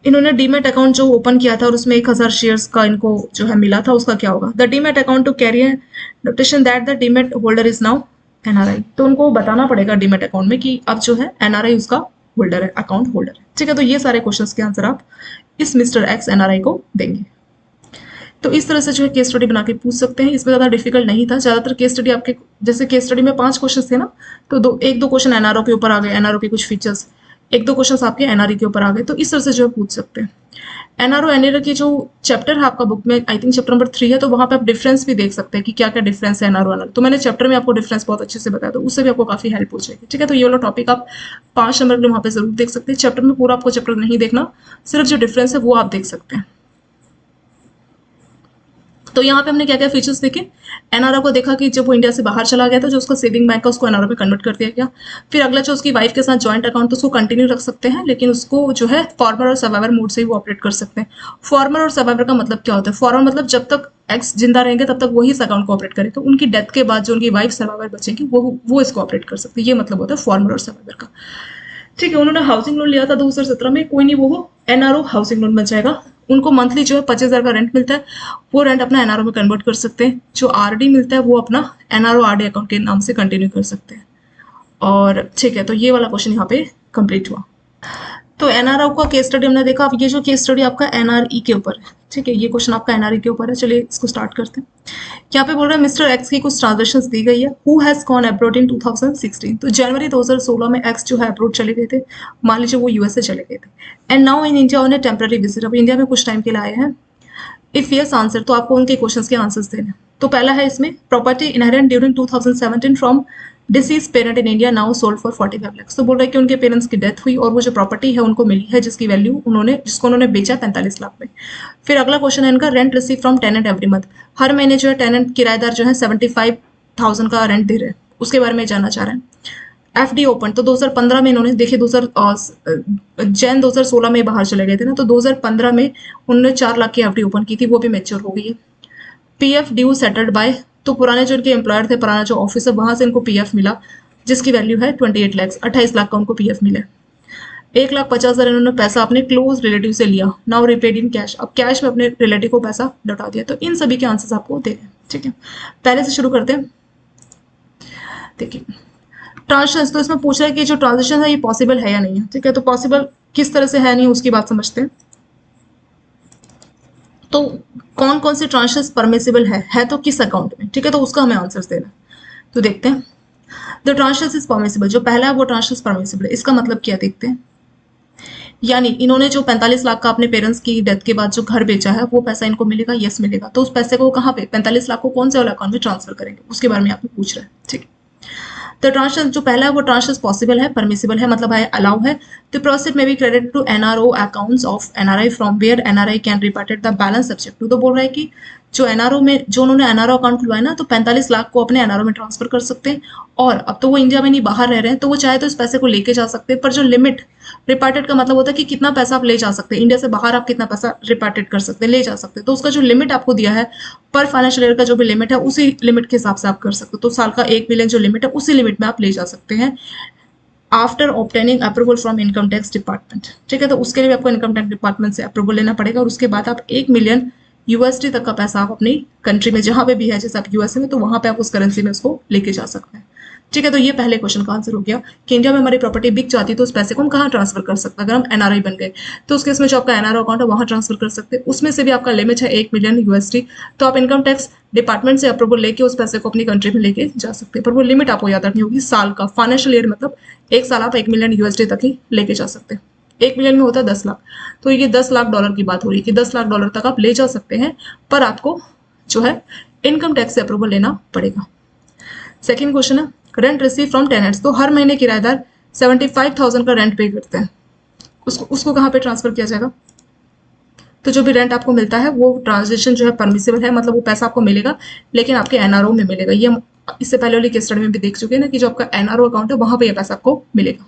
इन्होंने डीमैट अकाउंट जो ओपन किया था और उसमें 1,000 शेयर्स का इनको जो है मिला था, उसका क्या होगा। The demat account to carry notation that the demat holder is now NRI, तो उनको बताना पड़ेगा डीमैट अकाउंट में कि अब जो है एनआरआई उसका होल्डर है, अकाउंट होल्डर है। ठीक है, तो ये सारे क्वेश्चंस के आंसर आप इस मिस्टर एक्स एनआरआई को देंगे। तो इस तरह से जो है केस स्टडी बना के पूछ सकते हैं, इसमें ज़्यादा डिफिकल्ट नहीं था। ज़्यादातर केस स्टडी आपके, जैसे केस स्टडी में 5 क्वेश्चन थे ना, तो एक दो क्वेश्चन एनआरओ के ऊपर आ गए, एनआरओ के कुछ फीचर्स, एक दो क्वेश्चन आपके एनआरई के ऊपर आ गए, तो इस तरह से जो है पूछ सकते हैं। एनआरओ एनआरई की जो चैप्टर है आपका बुक में, आई थिंक चैप्टर नंबर 3 है, तो वहां पे आप डिफरेंस भी देख सकते हैं कि क्या क्या डिफरेंस है एनआरओ एनआरई। तो मैंने चैप्टर में आपको डिफरेंस बहुत अच्छे से बताया, तो उससे भी आपको काफी हेल्प हो जाएगी। ठीक है, तो ये वाला टॉपिक आप 5 नंबर के लिए वहां पे जरूर देख सकते हैं। चैप्टर में पूरा आपको चैप्टर नहीं देखना, सिर्फ जो डिफरेंस है वो आप देख सकते हैं। तो यहाँ पे हमने क्या क्या फीचर्स देखे, एनआरओ को देखा कि जब वो इंडिया से बाहर चला गया था, जो उसका सेविंग बैंक है उसको एनआरओ में कन्वर्ट कर दिया गया। फिर अगला जो उसकी वाइफ के साथ जॉइंट अकाउंट, तो उसको कंटिन्यू रख सकते हैं, लेकिन उसको जो है फॉर्मर और सर्वाइवर मोड से ही वो ऑपरेट कर सकते हैं। फॉर्मर और सर्वाइवर का मतलब क्या होता है? फॉर्मर मतलब जब तक एक्स जिंदा रहेंगे तब तक वही इस अकाउंट को ऑपरेट करें, तो उनकी डेथ के बाद जो उनकी वाइफ सर्वाइवर बचेंगी वो इसको ऑपरेट कर सकते हैं। ये मतलब होता है फॉर्मर और सर्वाइवर का। ठीक है, उन्होंने हाउसिंग लोन लिया था 2017 में, कोई नहीं, वो एनआरओ हाउसिंग लोन बन जाएगा। उनको मंथली जो है 25,000 का रेंट मिलता है, वो रेंट अपना एनआरओ में कन्वर्ट कर सकते हैं। जो आरडी मिलता है वो अपना एनआरओ आरडी अकाउंट के नाम से कंटिन्यू कर सकते हैं। और ठीक है, तो ये वाला क्वेश्चन यहाँ पे कंप्लीट हुआ। तो एनआरओ का केस स्टडी हमने देखा। अब ये जो केस स्टडी आपका एनआरई के ऊपर है, ठीक है, ये क्वेश्चन आपका एनआरई के ऊपर है। चलिए इसको स्टार्ट करते हैं। यहाँ पे बोल रहा है मिस्टर एक्स की कुछ ट्रांजेक्शंस दी गई है। Who has gone abroad in 2016, तो जनवरी 2016 में एक्स जो है अब्रॉड चले गए थे, मान लीजिए वो यूएसए चले गए थे। And now in India on A temporary visit, अब इंडिया में कुछ टाइम के लिए आए हैं। इफ यस आंसर, तो आपको उनके क्वेश्चंस के आंसर्स देने। तो पहला है इसमें, property inherent during 2017 from disease parent in India now sold for 45 lakh. तो बोल रहे हैं कि उनके पेरेंट्स की डेथ हुई और वो जो प्रॉपर्टी है उनको मिली है, जिसकी वैल्यू जिसको उन्होंने बेचा 45 लाख में। फिर अगला क्वेश्चन है इनका, rent receive from tenant every month, हर महीने जो है टेनेंट किराएदार जो है 75,000 का रेंट दे रहे हैं, उसके बारे में जानना चाह रहे हैं। एफडी ओपन, तो 2015 में इन्होंने, देखिए जैन 2016 में बाहर चले गए थे ना, तो 2015 में उन्होंने 4 लाख की एफडी ओपन की थी, वो भी मैच्योर हो गई है। पीएफ ड्यू सेटल्ड बाय, तो पुराने जो इनके एम्प्लॉयर थे, पुराना जो ऑफिसर, वहां से इनको पीएफ मिला, जिसकी वैल्यू है 28 लाख, 28 लाख का उनको पीएफ मिला। 1,50,000 इन्होंने पैसा अपने क्लोज रिलेटिव से लिया, नाउ रिपेड इन कैश, अब कैश में अपने रिलेटिव को पैसा लौटा दिया। तो इन सभी के आंसर्स आपको दे दें। ठीक है, पहले से शुरू करते हैं। देखिए ट्रांजेक्शन, तो इसमें पूछ रहा है कि जो ट्रांजेक्शन है ये पॉसिबल है या नहीं है। ठीक है, तो पॉसिबल किस तरह से है नहीं उसकी बात समझते हैं। तो कौन कौन से ट्रांजेक्शन परमिसिबल है तो किस अकाउंट में, ठीक है, तो उसका हमें आंसर्स देना। तो देखते हैं, द ट्रांजेक्शन इज परमिसिबल, जो पहला है वो ट्रांजेक्शन परमिसिबल है। इसका मतलब क्या, देखते हैं। यानी इन्होंने जो 45 लाख का अपने पेरेंट्स की डेथ के बाद जो घर बेचा है, वो पैसा इनको मिलेगा, यस मिलेगा। तो उस पैसे को कहाँ पे, 45 लाख को कौन से वाला अकाउंट में ट्रांसफर करेंगे, उसके बारे में आपको पूछ रहा है। ठीक है, तो ट्रांजेक्शन जो पहला है वो ट्रांजेक्शन पॉसिबल है, परमिसिबल है, मतलब है अलाउ है। The proceed may be credit to NRO accounts of NRI from where NRI can repatriate the balance subject to, तो बोल रहा है कि जो एनआरओ में, जो उन्होंने एनआरओ अकाउंट खुलवाया ना, तो 45 लाख को अपने एनआरओ में ट्रांसफर कर सकते हैं। और अब तो वो इंडिया में नहीं बाहर रह रहे हैं, तो वो चाहे तो इस पैसे को लेके जा सकते हैं, पर जो लिमिट, रिपार्टेड का मतलब होता है कि कितना पैसा आप ले जा सकते हैं, इंडिया से बाहर आप कितना पैसा रिपार्टेड कर सकते हैं, ले जा सकते हैं। तो उसका जो लिमिट आपको दिया है पर फाइनेंशियल ईयर का जो भी लिमिट है, उसी लिमिट के हिसाब से आप कर सकते हो। तो साल का 1 मिलियन जो लिमिट है, उसी लिमिट में आप ले जा सकते हैं, after obtaining approval from income tax department. ठीक है, तो उसके लिए आपको इनकम टैक्स डिपार्टमेंट से अप्रूवल लेना पड़ेगा, और उसके बाद आप 1 मिलियन यूएसडी तक का पैसा आप अपनी कंट्री में जहां पे भी है, जैसे आप यूएसए में, तो वहां पे आप उस करेंसी में उसको लेके जा सकते हैं। ठीक है, तो ये पहले क्वेश्चन का आंसर हो गया कि इंडिया में हमारी प्रॉपर्टी बिक जाती है तो उस पैसे को हम कहाँ ट्रांसफर कर सकते हैं। अगर हम एनआरआई बन गए तो उसके इसमें जो आपका एनआरओ अकाउंट है वहां ट्रांसफर कर सकते हैं, उसमें से भी आपका लिमिट है 1 मिलियन यूएसडी। तो आप इनकम टैक्स डिपार्टमेंट से अप्रूवल लेके उस पैसे को अपनी कंट्री में लेके जा सकते हैं, पर वो लिमिट आपको याद रखनी होगी, साल का, फाइनेंशियल ईयर मतलब 1 साल आप 1 मिलियन यूएसडी तक ही लेके जा सकते हैं। 1 मिलियन में होता है 10 लाख, तो ये 10 लाख डॉलर की बात हो रही है कि 10 लाख डॉलर तक आप ले जा सकते हैं, पर आपको जो है इनकम टैक्स से अप्रूवल लेना पड़ेगा। सेकेंड क्वेश्चन है, रेंट रिसीव फ्रॉम टेनेंट्स, तो हर महीने किराएदार 75,000 का रेंट पे करते हैं, उसको कहाँ पे ट्रांसफर किया जाएगा। तो जो भी रेंट आपको मिलता है वो ट्रांजेक्शन जो है परमिसिबल है, मतलब वो पैसा आपको मिलेगा, लेकिन आपके एनआरओ में मिलेगा। ये हम इससे पहले वाली केस स्टडी में भी देख चुके हैं ना, कि जो आपका एनआरओ अकाउंट है वहां पे ये पैसा आपको मिलेगा।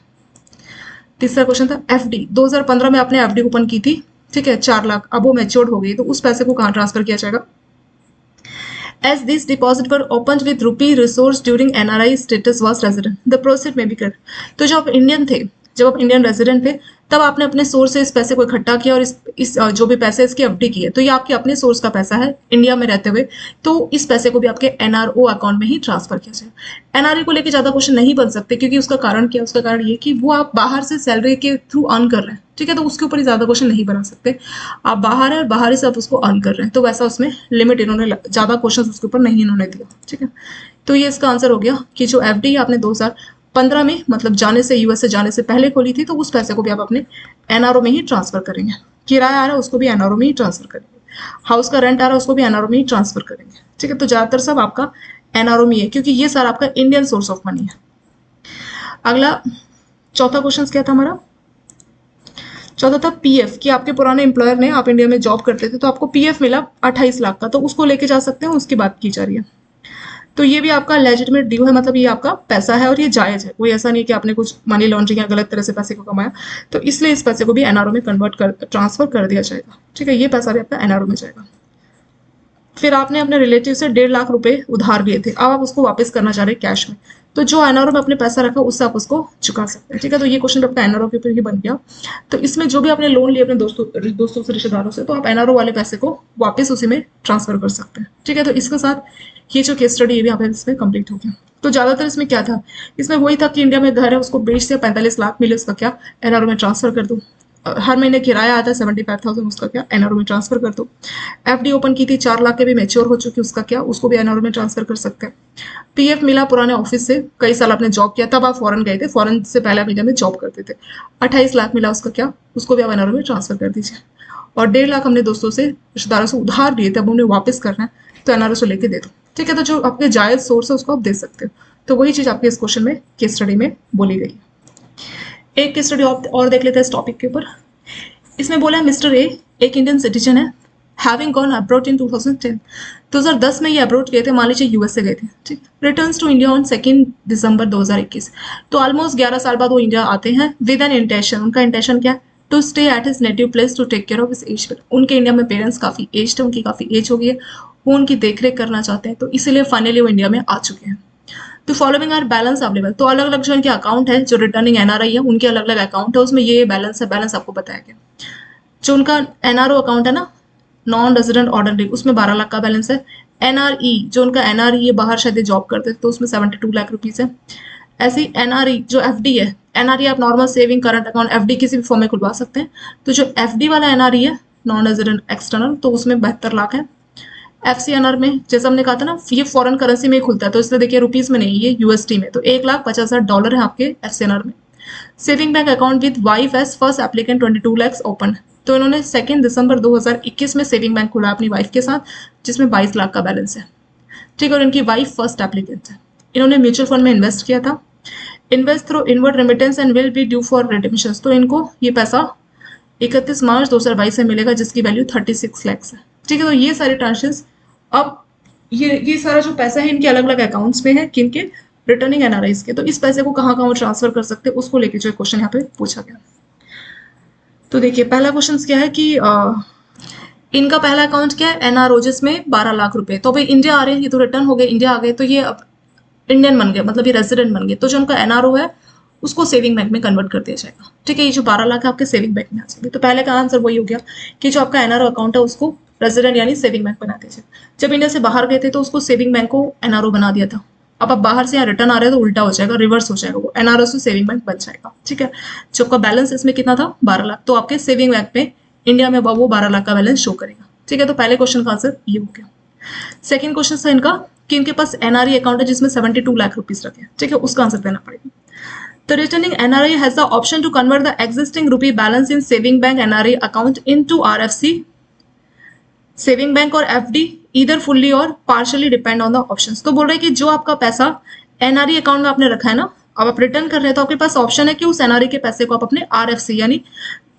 तीसरा क्वेश्चन था एफडी, 2015 में आपने एफडी ओपन की थी, ठीक है, 4 लाख, अब वो मैच्योर्ड हो गई, तो उस पैसे को कहाँ ट्रांसफर किया जाएगा। As this deposit were opened with rupee resource during NRI status was resident, the proceed may be credit. तो जब आप इंडियन थे, जब आप इंडियन रेजिडेंट थे, तब आपने अपने सोर्स से इस पैसे को इकट्ठा किया और इस जो भी पैसे इसकी एफडी की है, तो ये आपके अपने सोर्स का पैसा है इंडिया में रहते हुए, तो इस पैसे को भी आपके एनआरओ अकाउंट में ही ट्रांसफर किया जाए। एनआरई को लेकर ज्यादा क्वेश्चन नहीं बन सकते, क्योंकि उसका कारण क्या है, उसका कारण ये कि वो आप बाहर से सैलरी के थ्रू अर्न कर रहे हैं। ठीक है, तो उसके ऊपर ही ज्यादा क्वेश्चन नहीं बना सकते। आप बाहर है और बाहर से आप उसको अर्न कर रहे हैं, तो वैसा उसमें लिमिट इन्होंने ज्यादा क्वेश्चन उसके ऊपर नहीं इन्होंने दिया। ठीक है, तो ये इसका आंसर हो गया कि जो एफडी आपने 15 में, मतलब जाने से, यूएस से जाने से पहले खोली थी, तो उस पैसे को भी आप अपने एनआरओ में ही ट्रांसफर करेंगे। किराया आ रहा है उसको भी एनआरओ में ही ट्रांसफर करेंगे, हाउस का रेंट आ रहा है उसको भी एनआरओ में ही ट्रांसफर करेंगे। ठीक है, तो ज्यादातर सब आपका एनआरओ में है, क्योंकि ये सारा आपका इंडियन सोर्स ऑफ मनी है। अगला चौथा क्वेश्चन क्या था हमारा? चौथा था पीएफ, कि आपके पुराने एम्प्लॉयर ने, आप इंडिया में जॉब करते थे तो आपको पीएफ मिला 28 लाख का, तो उसको लेके जा सकते हैं, उसकी बात की जा रही है। तो ये भी आपका लेजिटिमेट ड्यू है, मतलब ये आपका पैसा है और ये जायज है, कोई ऐसा नहीं कि आपने कुछ मनी लॉन्ड्रिंग या गलत तरह से पैसे को कमाया, तो इसलिए इस पैसे को भी एनआरओ में ट्रांसफर कर दिया जाएगा। ठीक है, ये पैसा भी आपका एनआरओ में जाएगा। फिर आपने अपने रिलेटिव से 1.5 लाख रुपए उधार लिए थे, अब आप उसको वापस करना चाह रहे हैं कैश में, तो जो एनआरओ में अपने पैसा रखा उससे आप उसको चुका सकते हैं। ठीक है, तो ये क्वेश्चन आपका एनआरओ के ऊपर ही बन गया। तो इसमें जो भी आपने लोन लिया अपने दोस्तों से, रिश्तेदारों से, तो आप एनआरओ वाले पैसे को वापस उसी में ट्रांसफर कर सकते हैं। ठीक है, तो इसके साथ ये जो केस स्टडी ये भी आप इसमें कंप्लीट हो गया। तो ज्यादातर इसमें क्या था, इसमें वही था कि इंडिया में घर है उसको बेच दिया, 45 लाख मिले, उसका क्या एनआरओ में ट्रांसफर कर दो। हर महीने किराया आता है 75,000, उसका क्या एनआरओ में ट्रांसफर कर दो। एफडी ओपन की थी 4 लाख के भी मैच्योर हो चुकी, उसका क्या, उसको भी एनआरओ में ट्रांसफर कर सकते हैं। पीएफ मिला पुराने ऑफिस से, कई साल आपने जॉब किया, तब आप फॉरेन गए थे, फॉरेन से पहले आप इंडिया में जॉब करते थे, 28 लाख मिला, उसका क्या, उसको भी आप एनआरओ में ट्रांसफर कर दीजिए। और 1.5 लाख हमने दोस्तों से, रिश्तेदारों से उधार लिए थे, अब उन्हें वापस करना है, तो एनआरओ से लेके दे दो। ठीक है, तो जो आपके जायज सोर्स है उसको आप दे सकते हो। तो वही चीज आपके इस क्वेश्चन में, केस स्टडी में बोली गई। एक केस स्टडी और देख लेते हैं इस टॉपिक के ऊपर। इसमें बोला है मिस्टर ए एक इंडियन सिटीजन है, हैविंग गॉन अब्रॉड इन 2010। 2010 में ये अब्रॉड गए थे, मान लीजिए यूएस से गए थे। ठीक, रिटर्न्स टू इंडिया ऑन 2 दिसंबर 2021। तो ऑलमोस्ट 11 साल बाद वो इंडिया आते हैं विद एन इंटेंशन। उनका इंटेंशन क्या है? To stay at his native place to take care of his age. उनके इंडिया में पेरेंट्स काफी एज्ड है, उनकी काफी एज हो गई है, वो उनकी देखरेख करना चाहते हैं, तो इसीलिए फाइनली वो इंडिया में आ चुके हैं। तो फॉलोइंग आर बैलेंस अवेलेबल। तो अलग अलग जो इनके अकाउंट है, जो रिटर्निंग एनआरआई है उनके अलग अलग अकाउंट है, उसमें ये बैलेंस है, बैलेंस आपको बताया गया। जो उनका एनआरओ अकाउंट है ना, नॉन रेजिडेंट ऑर्डिनरी, उसमें 12 लाख का बैलेंस है। एनआरई, जो उनका एनआरई है, बाहर शायद जॉब करते थे, तो उसमें 72 लाख रुपीज है। ऐसी एनआरई जो एफडी है, एनआरई आप normal saving, current account, FD किसी भी फॉर्म में खुलवा सकते हैं। तो जो एफडी वाला एनआरई है, नॉन रेजिडेंट एक्सटर्नल, तो उसमें 72 लाख है। एफसीएनआर में जैसे हमने कहा था ना, ये फॉरेन करेंसी में ही खुलता है, तो इसलिए देखिए रुपीज में नहीं, ये यूएसडी में, तो $1,50,000 है आपके एफसीएनआर में। Saving bank account with wife as first applicant 22 lakh open. तो इन्होंने 2 दिसंबर 2021 में सेविंग बैंक खोला अपनी वाइफ के साथ, जिसमें 22 लाख का बैलेंस है। ठीक है, और इनकी वाइफ फर्स्ट एप्लीकेंट है। इन्होंने म्यूचुअल फंड में इन्वेस्ट किया था, invest through inward remittance and will be due for redemption. तो इनको ये पैसा 31 मार्च 2022 से मिलेगा, जिसकी वैल्यू 36 लाख है। ठीक है, तो ये सारे ट्रांजेक्शन, अब ये सारा जो पैसा है इनके अलग अलग अकाउंट्स में है, किनके, रिटर्निंग एनआरआईज के। तो इस पैसे को कहाँ कहाँ ट्रांसफर कर सकते हैं, उसको लेके जो क्वेश्चन यहाँ पे पूछा गया। तो देखिए पहला क्वेश्चन क्या है कि इनका पहला अकाउंट क्या है, एनआरओ, जिसमें 12 लाख रुपए। तो भाई इंडिया आ रहे हैं, ये तो रिटर्न हो गए, इंडिया आ गए, तो ये अब इंडियन बन गए, मतलब ये रेजिडेंट बन गए। तो जो उनका एनआरओ है उसको सेविंग बैंक में कन्वर्ट कर दिया जाएगा। ठीक है, ये जो 12 लाख है आपके सेविंग बैंक में आ जाएंगे। तो पहले का आंसर वही हो गया कि जो आपका एनआरओ अकाउंट है उसको रेजिडेंट यानी सेविंग बैंक बना दीजिए। जब इंडिया से बाहर गए थे तो उसको सेविंग बैंक को एनआरओ बना दिया था। अब आप बाहर से यहाँ रिटर्न आ रहे हैं तो उल्टा हो जाएगा, रिवर्स हो जाएगा, वो एनआरओ से सेविंग बैंक बन जाएगा। ठीक है, जो आपका बैलेंस इसमें कितना था, 12 लाख, तो आपके सेविंग बैंक में इंडिया में वो 12 लाख का बैलेंस शो करेगा। ठीक है, तो पहले क्वेश्चन का आंसर ये हो गया। सेकंड क्वेश्चन था इनका कि इनके पास एनआरई अकाउंट है जिसमें 72 लाख रुपीज रखे। ठीक है, उसका आंसर देना पड़ेगा। The returning NRI has the option to convert the existing rupee balance in saving bank NRI account into RFC, saving bank और FD, either fully or partially depend on the options। तो बोल रहे हैं कि जो आपका पैसा NRI अकाउंट में आपने रखा है ना, अब आप रिटर्न कर रहे हैं, तो आपके पास ऑप्शन है कि उस NRI के पैसे को आप अपने RFC, यानी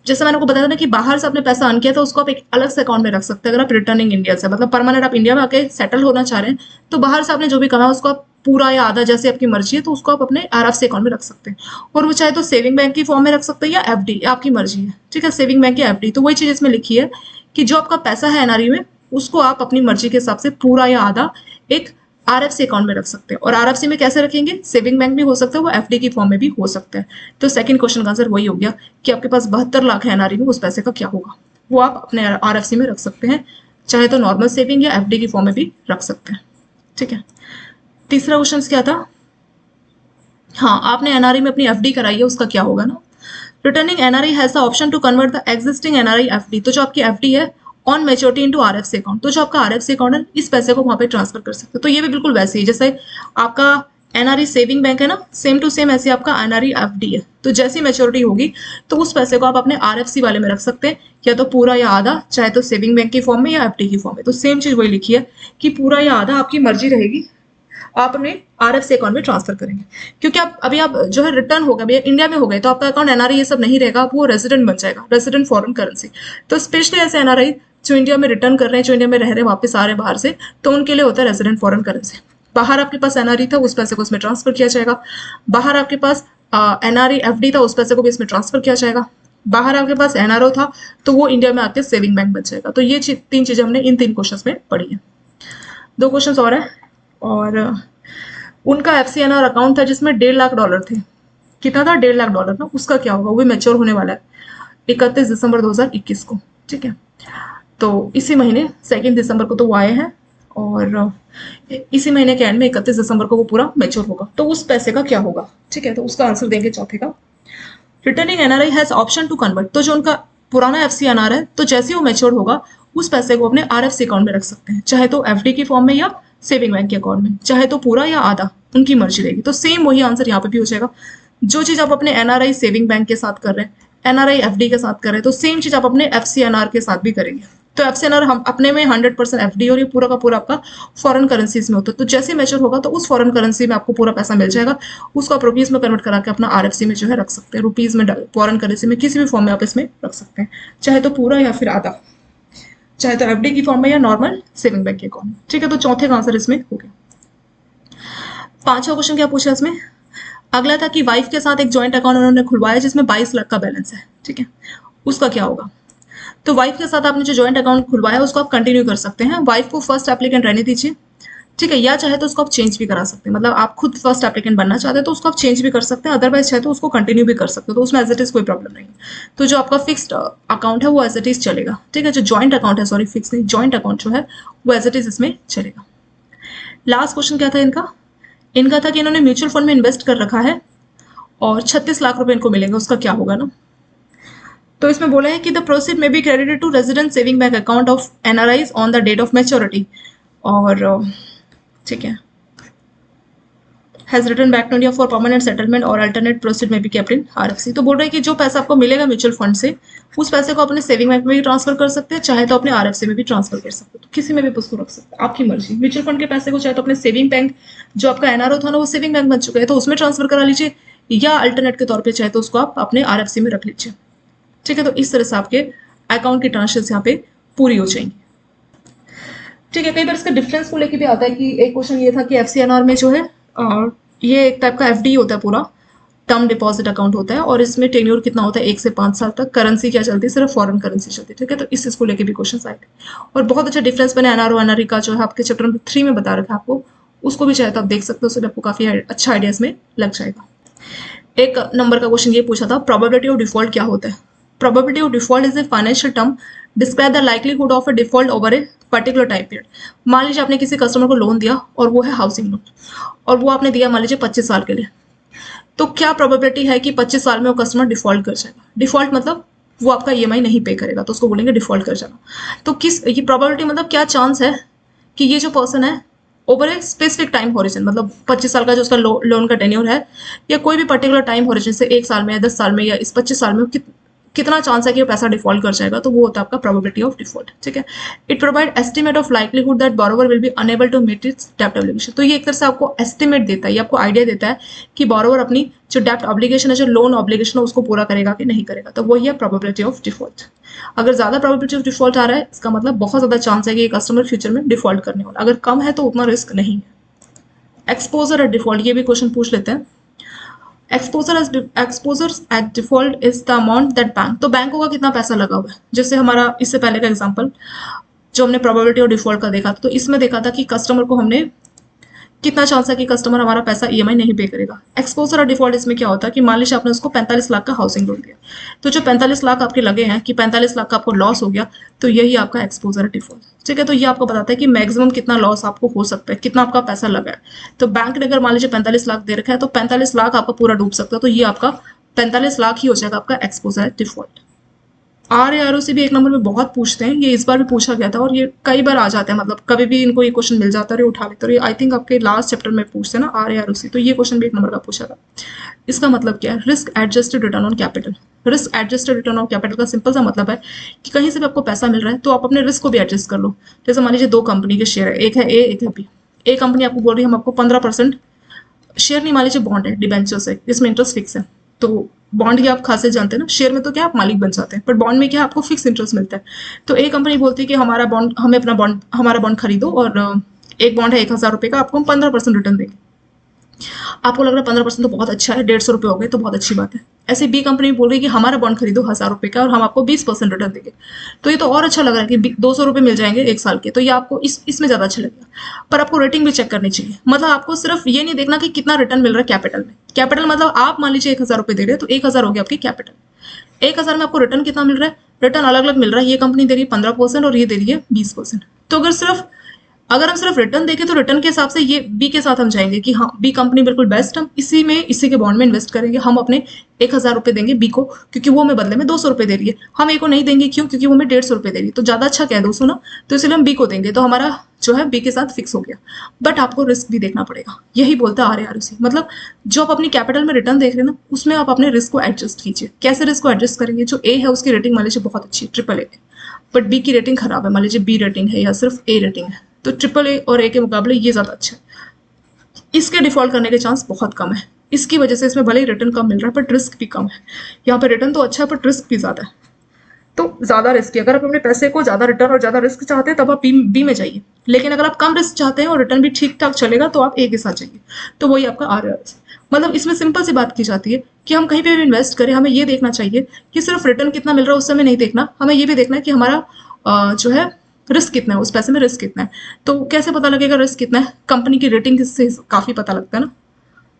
जैसे मैंने आपको बताया था ना कि बाहर से आपने पैसा अर्न किया था, उसको आप एक अलग से अकाउंट में रख सकते हैं। अगर आप रिटर्निंग इंडिया से, मतलब परमानेंट आप इंडिया में आके सेटल होना चाह रहे हैं, तो बाहर से आपने जो भी कमाया उसको आप पूरा या आधा, जैसे आपकी मर्जी है, तो उसको आप अपने आरएफसी अकाउंट में रख सकते हैं। और वो चाहे तो सेविंग बैंक की फॉर्म में रख सकते हैं या एफडी, आपकी मर्जी है। ठीक है, सेविंग बैंक या एफडी। तो वही चीज इसमें लिखी है कि जो आपका पैसा है एनआरई में, उसको आप अपनी मर्जी के हिसाब से पूरा या आधा एक आरएफसी अकाउंट में रख सकते हैं। और आरएफसी में कैसे रखेंगे, सेविंग बैंक भी हो सकता है, वो एफडी की फॉर्म में भी हो सकता है। तो सेकंड क्वेश्चन का आंसर वही हो गया कि आपके पास 72 लाख है एनआरई में, उस पैसे का क्या होगा, वो आप अपने आरएफसी में रख सकते हैं, चाहे तो नॉर्मल सेविंग या एफडी की फॉर्म में भी रख सकते हैं। ठीक है, तीसरा क्वेश्चन क्या था, हाँ आपने एनआरई में अपनी एफडी कराई है, उसका क्या होगा ना। Returning NRE has the option to convert the existing NRE FD. तो जो आपकी एफडी है on maturity into RFC account, तो जो आपका आरएफसी अकाउंट है, इस पैसे को वहां पे ट्रांसफर कर सकते हो। तो ये भी बिल्कुल वैसे ही जैसे आपका एनआरई सेविंग बैंक है ना, सेम टू सेम ऐसे आपका एनआरई एफडी है। तो जैसी मैच्योरिटी होगी तो उस पैसे को आप अपने आरएफसी वाले में रख सकते हैं, या तो पूरा या आधा, चाहे तो सेविंग बैंक की फॉर्म में या एफडी की फॉर्म में। तो सेम चीज वही लिखी है कि पूरा या आधा आपकी मर्जी रहेगी, आप अपने आरएफसी अकाउंट में ट्रांसफर करेंगे। क्योंकि आप अभी आप जो है रिटर्न होगा, भैया इंडिया में हो गए तो आपका अकाउंट एनआरई ये सब नहीं रहेगा, वो रेजिडेंट बन जाएगा, रेजिडेंट फॉरेन करेंसी। तो स्पेशली ऐसे एनआरई जो इंडिया में रिटर्न कर रहे हैं, जो इंडिया में रह रहे हैं, वापस आ रहे हैं बाहर से, तो उनके लिए होता है रेजिडेंट फॉरेन करेंसी। बाहर आपके पास एनआरई था, उस पैसे को उसमें ट्रांसफर किया जाएगा। बाहर आपके पास एनआरई एफडी था, उस पैसे को भी इसमें ट्रांसफर किया जाएगा। बाहर आपके पास एनआरओ था तो वो इंडिया में आके सेविंग बैंक बन जाएगा। तो ये तीन चीजें हमने इन 3 क्वेश्चंस में पढ़ी है। 2 क्वेश्चंस और है, और उनका एफसीएनआर अकाउंट था जिसमें $1.5 लाख थे। कितना था? $1.5 लाख ना। उसका क्या होगा? वो भी मैच्योर होने वाला है 31 दिसंबर 2021 को। ठीक है, तो इसी महीने 2 दिसंबर को तो वो आए हैं, और इसी महीने के एंड में 31 दिसंबर को वो पूरा मैच्योर होगा। तो उस पैसे का क्या होगा? ठीक है, तो उसका आंसर देंगे चौथे का। Returning NRI has option to convert. तो जो उनका पुराना एफसीएनआर है, तो जैसे ही वो मैच्योर होगा उस पैसे को अपने आरएफसी अकाउंट में रख सकते हैं, चाहे तो एफडी की फॉर्म में या सेविंग बैंक के अकाउंट में, चाहे तो पूरा या आधा, उनकी मर्जी रहेगी। तो सेम वही आंसर यहाँ पे भी हो जाएगा। जो चीज आप अपने एनआरआई सेविंग बैंक के साथ कर रहे हैं, एनआरआई एफडी के साथ कर रहे हैं, तो सेम चीज आप अपने एफसीएनआर के साथ भी करेंगे। तो एफसीएनआर हम अपने में 100% एफडी, और ये पूरा का पूरा आपका फॉरेन करेंसीज में होता है। तो जैसे मैच्योर होगा तो उस फॉरेन करेंसी में आपको पूरा पैसा मिल जाएगा, उसको आप रुपीज में कन्वर्ट करा के अपना आरएफसी में जो है रख सकते हैं। रुपीज में, फॉरेन करेंसी में, किसी भी फॉर्म में आप इसमें रख सकते हैं, चाहे तो पूरा या फिर आधा, चाहे तो एफडी की फॉर्म में या नॉर्मल सेविंग बैंक के अकाउंट में। ठीक है, तो चौथे का आंसर इसमें हो गया। 5वां क्वेश्चन क्या पूछा इसमें? अगला था कि वाइफ के साथ एक जॉइंट अकाउंट उन्होंने खुलवाया जिसमें 22 लाख का बैलेंस है। ठीक है, उसका क्या होगा? तो वाइफ के साथ आपने जो जॉइंट अकाउंट खुलवाया उसको आप कंटिन्यू कर सकते हैं। वाइफ को फर्स्ट एप्लीकेंट रहने दीजिए। ठीक है, या चाहे तो उसको आप चेंज भी करा सकते हैं, मतलब आप खुद फर्स्ट एप्लीकेंट बनना चाहते हैं तो उसको आप चेंज भी कर सकते हैं, अदरवाइज चाहे तो उसको कंटिन्यू भी कर सकते हो, तो उसमें एज इट इज कोई प्रॉब्लम नहीं है। तो जो आपका फिक्स्ड अकाउंट है वो एज इट इज चलेगा। ठीक है, जो जॉइंट अकाउंट है, सॉरी फिक्स नहीं, जॉइंट अकाउंट जो है वो एज इट इज इसमें चलेगा। लास्ट क्वेश्चन क्या था इनका? इनका था कि इन्होंने म्यूचुअल फंड में इन्वेस्ट कर रखा है और 36 लाख रुपए इनको मिलेंगे, उसका क्या होगा ना। तो इसमें बोला है कि the proceed may be credited to resident saving bank account of NRIs on the date of maturity, और ठीक है, has return back to India for permanent settlement और alternate proceed may be kept in RFC. तो बोल रहे हैं कि जो पैसा आपको मिलेगा म्यूचुअल फंड से, उस पैसे को अपने सेविंग बैंक में भी ट्रांसफर कर सकते हैं, चाहे तो अपने आरएफसी में भी ट्रांसफर कर सकते हैं, तो किसी में भी उसको रख सकते हैं, आपकी मर्जी। म्यूचुअल फंड के पैसे को चाहे तो अपने सेविंग बैंक, जो आपका एनआरओ था ना वो सेविंग बैंक बन चुका है, तो उसमें ट्रांसफर करा लीजिए, या अल्टरनेट के तौर पर चाहे तो उसको आप अपने आरएफसी में रख लीजिए। ठीक है, तो इस तरह से आपके अकाउंट की ट्रांजेक्शन यहाँ पे पूरी हो जाएंगी। ठीक है, कई बार इसका डिफरेंस को लेके भी आता है कि एक क्वेश्चन ये था कि एफसीएनआर में जो है ये एक टाइप का एफडी होता है, पूरा टर्म डिपॉजिट अकाउंट होता है, और इसमें टेन्योर कितना होता है 1 से 5 साल तक। करेंसी क्या चलती है? सिर्फ फॉरेन करेंसी चलती है। ठीक है, तो इस चीज को लेके भी क्वेश्चन आए थे, और बहुत अच्छा डिफरेंस बने एनआरओ एनआरई का जो है आपके चैप्टर नंबर 3 में बता रखा है आपको, उसको भी चाहे तो आप देख सकते हो, उससे आपको काफी अच्छा आइडिया इसमें लग जाएगा। एक नंबर का क्वेश्चन ये पूछा था, प्रोबेबिलिटी ऑफ डिफॉल्ट क्या होता है? Probability of default is a financial term describe the likelihood of a default over a particular time period। मान लीजिए आपने किसी कस्टमर को लोन दिया और वो है हाउसिंग लोन, और वो आपने दिया मान लीजिए 25 साल के लिए, तो क्या प्रोबेबिलिटी है कि 25 साल में वो कस्टमर डिफॉल्ट कर जाएगा? डिफॉल्ट मतलब वो आपका ईएमआई नहीं पे करेगा, तो उसको बोलेंगे डिफॉल्ट कर जाना। तो किस ये प्रोबेबिलिटी मतलब क्या चांस है कि ये जो पर्सन है over a specific time horizon, मतलब 25 साल का जो उसका लोन का टेन्योर है, या कोई भी पर्टिकुलर टाइम होरिजन से 1 साल में या 10 साल में या इस 25 साल में कितना चांस है कि वो पैसा डिफॉल्ट कर जाएगा, तो वो होता है आपका प्रोबेबिलिटी ऑफ डिफॉल्ट। ठीक है, it provide estimate of likelihood that borrower will be unable to meet its डेब्ट ऑब्लिगेशन। तो ये एक तरह से आपको एस्टिमेट देता है, ये आपको आइडिया देता है कि बोरोवर अपनी जो डेब्ट ऑब्लिगेशन है, जो लोन ऑब्लिगेशन है, उसको पूरा करेगा कि नहीं करेगा, तो वही है प्रोबेबिलिटी ऑफ डिफॉल्ट। अगर ज्यादा प्रोबेबिलिटी ऑफ डिफॉल्ट आ रहा है, इसका मतलब बहुत ज्यादा चांस है कि कस्टमर फ्यूचर में डिफॉल्ट करने वाला। अगर कम है तो उतना रिस्क नहीं है। एक्सपोजर एट डिफॉल्ट, ये भी क्वेश्चन पूछ लेते हैं। Exposure at default is the amount that bank, तो बैंकों का कितना पैसा लगा हुआ है। जैसे हमारा इससे पहले का एग्जांपल जो हमने प्रोबेबिलिटी ऑफ डिफॉल्ट का देखा था, तो इसमें देखा था कि कस्टमर को हमने कितना चांस है कि कस्टमर हमारा पैसा ईएमआई नहीं पे करेगा। एक्सपोजर और डिफॉल्ट इसमें क्या होता है कि मान लीजिए आपने उसको 45 लाख का हाउसिंग लोन दिया, तो जो 45 लाख आपके लगे हैं कि 45 लाख का आपको लॉस हो गया, तो यही आपका एक्सपोजर डिफॉल्ट। ठीक है, तो ये आपको बताता है कि मैक्सिमम कितना लॉस आपको हो सकता है, कितना आपका पैसा लगा है। तो बैंक ने अगर मान लीजिए 45 लाख दे रखा है, तो 45 लाख आपका पूरा डूब सकता है, तो ये आपका 45 लाख ही हो जाएगा आपका एक्सपोजर डिफॉल्ट। RARO से भी एक नंबर में बहुत पूछते हैं, ये इस बार भी पूछा गया था और ये कई बार आ जाते हैं, मतलब कभी भी इनको ये क्वेश्चन मिल जाता है और ये उठा लेते हैं। और ये आई थिंक आपके लास्ट चैप्टर में पूछते हैं ना RARO से, तो ये क्वेश्चन भी एक नंबर का पूछा था। इसका मतलब क्या है? Risk adjusted return on capital. Risk adjusted return on capital का सिंपल सा मतलब है कि कहीं से भी आपको पैसा मिल रहा है तो आप अपने रिस्क को भी एडजस्ट कर लो। जैसे मान लीजिए दो कंपनी के शेयर है, एक है ए, एक है बी। ए कंपनी आपको बोल रही है हम आपको 15% शेयर नहीं, मान लीजिए बॉन्ड है, डिबेंचर्स है, जिसमें इंटरेस्ट फिक्स है। तो बॉन्ड की आप खासे जानते हैं ना, शेयर में तो क्या आप मालिक बन जाते हैं, बट बॉन्ड में क्या आपको फिक्स इंटरेस्ट मिलता है। तो एक कंपनी बोलती है कि हमारा बॉन्ड खरीदो और एक बॉन्ड है 1,000 रुपये का, आपको हम 15% रिटर्न देंगे। आपको लग रहा है 15% तो बहुत अच्छा है, 150 रुपये हो गए तो बहुत अच्छी बात है। ऐसे बी कंपनी बोल रही है कि हमारा बॉन्ड खरीदो 1,000 रुपये का और हम आपको 20% रिटर्न देंगे। तो ये तो और अच्छा लग रहा है कि 200 रुपये मिल जाएंगे एक साल के, तो ये आपको इसमें ज़्यादा अच्छा लगेगा। पर आपको रेटिंग भी चेक करनी चाहिए, मतलब आपको सिर्फ ये नहीं देखना कि कितना रिटर्न मिल रहा है कैपिटल में। कैपिटल मतलब आप मान लीजिए 1,000 रुपये दे रहे हैं तो 1,000 हो गया आपकी कैपिटल। 1,000 में आपको रिटर्न कितना मिल रहा है? रिटर्न अलग अलग मिल रहा है, ये कंपनी दे रही है 15% और ये दे रही है 20%। तो अगर हम सिर्फ रिटर्न देखें तो रिटर्न के हिसाब से ये बी के साथ हम जाएंगे कि हाँ बी कंपनी बिल्कुल बेस्ट, हम इसी के बॉन्ड में इन्वेस्ट करेंगे। हम अपने 1,000 रुपये देंगे बी को, क्योंकि वो हमें बदले में 200 रुपये दे रही है। हम ए को नहीं देंगे, क्यों? क्योंकि वो हमें 150 रुपये दे रही है, तो ज़्यादा अच्छा क्या है 200 ना, तो इसलिए हम बी को देंगे। तो हमारा जो है बी के साथ फिक्स हो गया। बट आपको रिस्क भी देखना पड़ेगा, यही बोलता है RAROC। मतलब जो आप अपनी कैपिटल में रिटर्न देख रहे हैं ना, उसमें आप अपने रिस्क को एडजस्ट कीजिए। कैसे रिस्क को एडजस्ट करेंगे? जो ए है उसकी रेटिंग मान लीजिए बहुत अच्छी है, AAA, बट बी की रेटिंग खराब है, मान लीजिए बी रेटिंग है या सिर्फ ए रेटिंग है, तो AAA और ए के मुकाबले ये ज़्यादा अच्छा है। इसके डिफॉल्ट करने के चांस बहुत कम है। इसकी वजह से इसमें भले ही रिटर्न कम मिल रहा है बट रिस्क भी कम है। यहाँ पे रिटर्न तो अच्छा है बट रिस्क भी ज़्यादा है, तो ज़्यादा रिस्क है। अगर आप अपने पैसे को ज़्यादा रिटर्न और ज़्यादा रिस्क चाहते हैं तब आप बी में जाइए, लेकिन अगर आप कम रिस्क चाहते हैं और रिटर्न भी ठीक ठाक चलेगा तो आप ए के साथ जाइए। तो वही आपका RAROC। मतलब इसमें सिंपल सी बात की जाती है कि हम कहीं पे भी इन्वेस्ट करें, हमें ये देखना चाहिए कि सिर्फ रिटर्न कितना मिल रहा है उस समय नहीं देखना, हमें ये भी देखना है कि हमारा जो है रिस्क कितना है, उस पैसे में रिस्क कितना है। तो कैसे पता लगेगा रिस्क कितना है? कंपनी की रेटिंग से काफ़ी पता लगता है ना,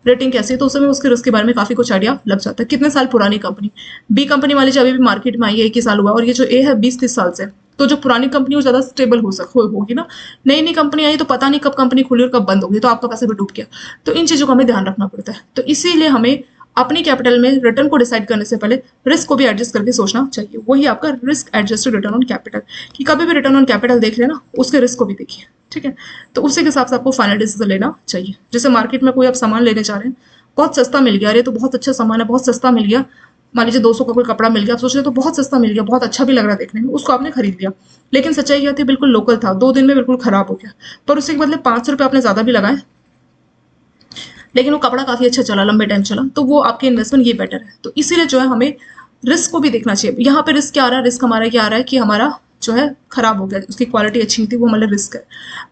रेटिंग कैसी है, तो उस समय उसके रिस्क के बारे में काफ़ी कुछ आइडिया लग जाता है। कितने साल पुरानी कंपनी, बी कंपनी मान लीजिए अभी भी मार्केट में आई है 1 ही साल हुआ, और ये जो ए है 20-30 साल से, तो जो पुरानी कंपनी वो ज़्यादा स्टेबल होगी ना। नई नई कंपनी आई तो पता नहीं कब कंपनी खुली और कब बंद होगी, तो आपका पैसा भी डूब गया। तो इन चीज़ों का हमें ध्यान रखना पड़ता है। तो इसीलिए हमें अपनी कैपिटल में रिटर्न को डिसाइड करने से पहले रिस्क को भी एडजस्ट करके सोचना चाहिए। वही आपका risk adjusted return on capital, कि कभी भी रिटर्न ऑन कैपिटल देख लेना, उसके रिस्क को भी देखिए, ठीक है। तो उसी के हिसाब से आपको फाइनल डिसीजन लेना चाहिए। जैसे मार्केट में कोई आप सामान लेने जा रहे हैं, बहुत सस्ता मिल गया, अरे तो बहुत अच्छा सामान है, बहुत सस्ता मिल गया, मान लीजिए 200 का कोई कपड़ा मिल गया, आप सोच रहे तो बहुत सस्ता मिल गया, बहुत अच्छा भी लग रहा है देखने में, उसको आपने खरीद लिया। लेकिन सच्चाई क्या थी? बिल्कुल लोकल था, 2 दिन में बिल्कुल खराब हो गया, पर उसके बदले 500 रुपये आपने ज़्यादा भी लगाए, लेकिन वो कपड़ा काफ़ी अच्छा चला, लंबे टाइम चला, तो वो आपके इन्वेस्टमेंट ये बेटर है। तो इसीलिए जो है हमें रिस्क को भी देखना चाहिए। यहाँ पे रिस्क क्या आ रहा है? रिस्क हमारा क्या आ रहा है कि हमारा जो है खराब हो गया, उसकी क्वालिटी अच्छी नहीं थी, वो हमारा रिस्क है।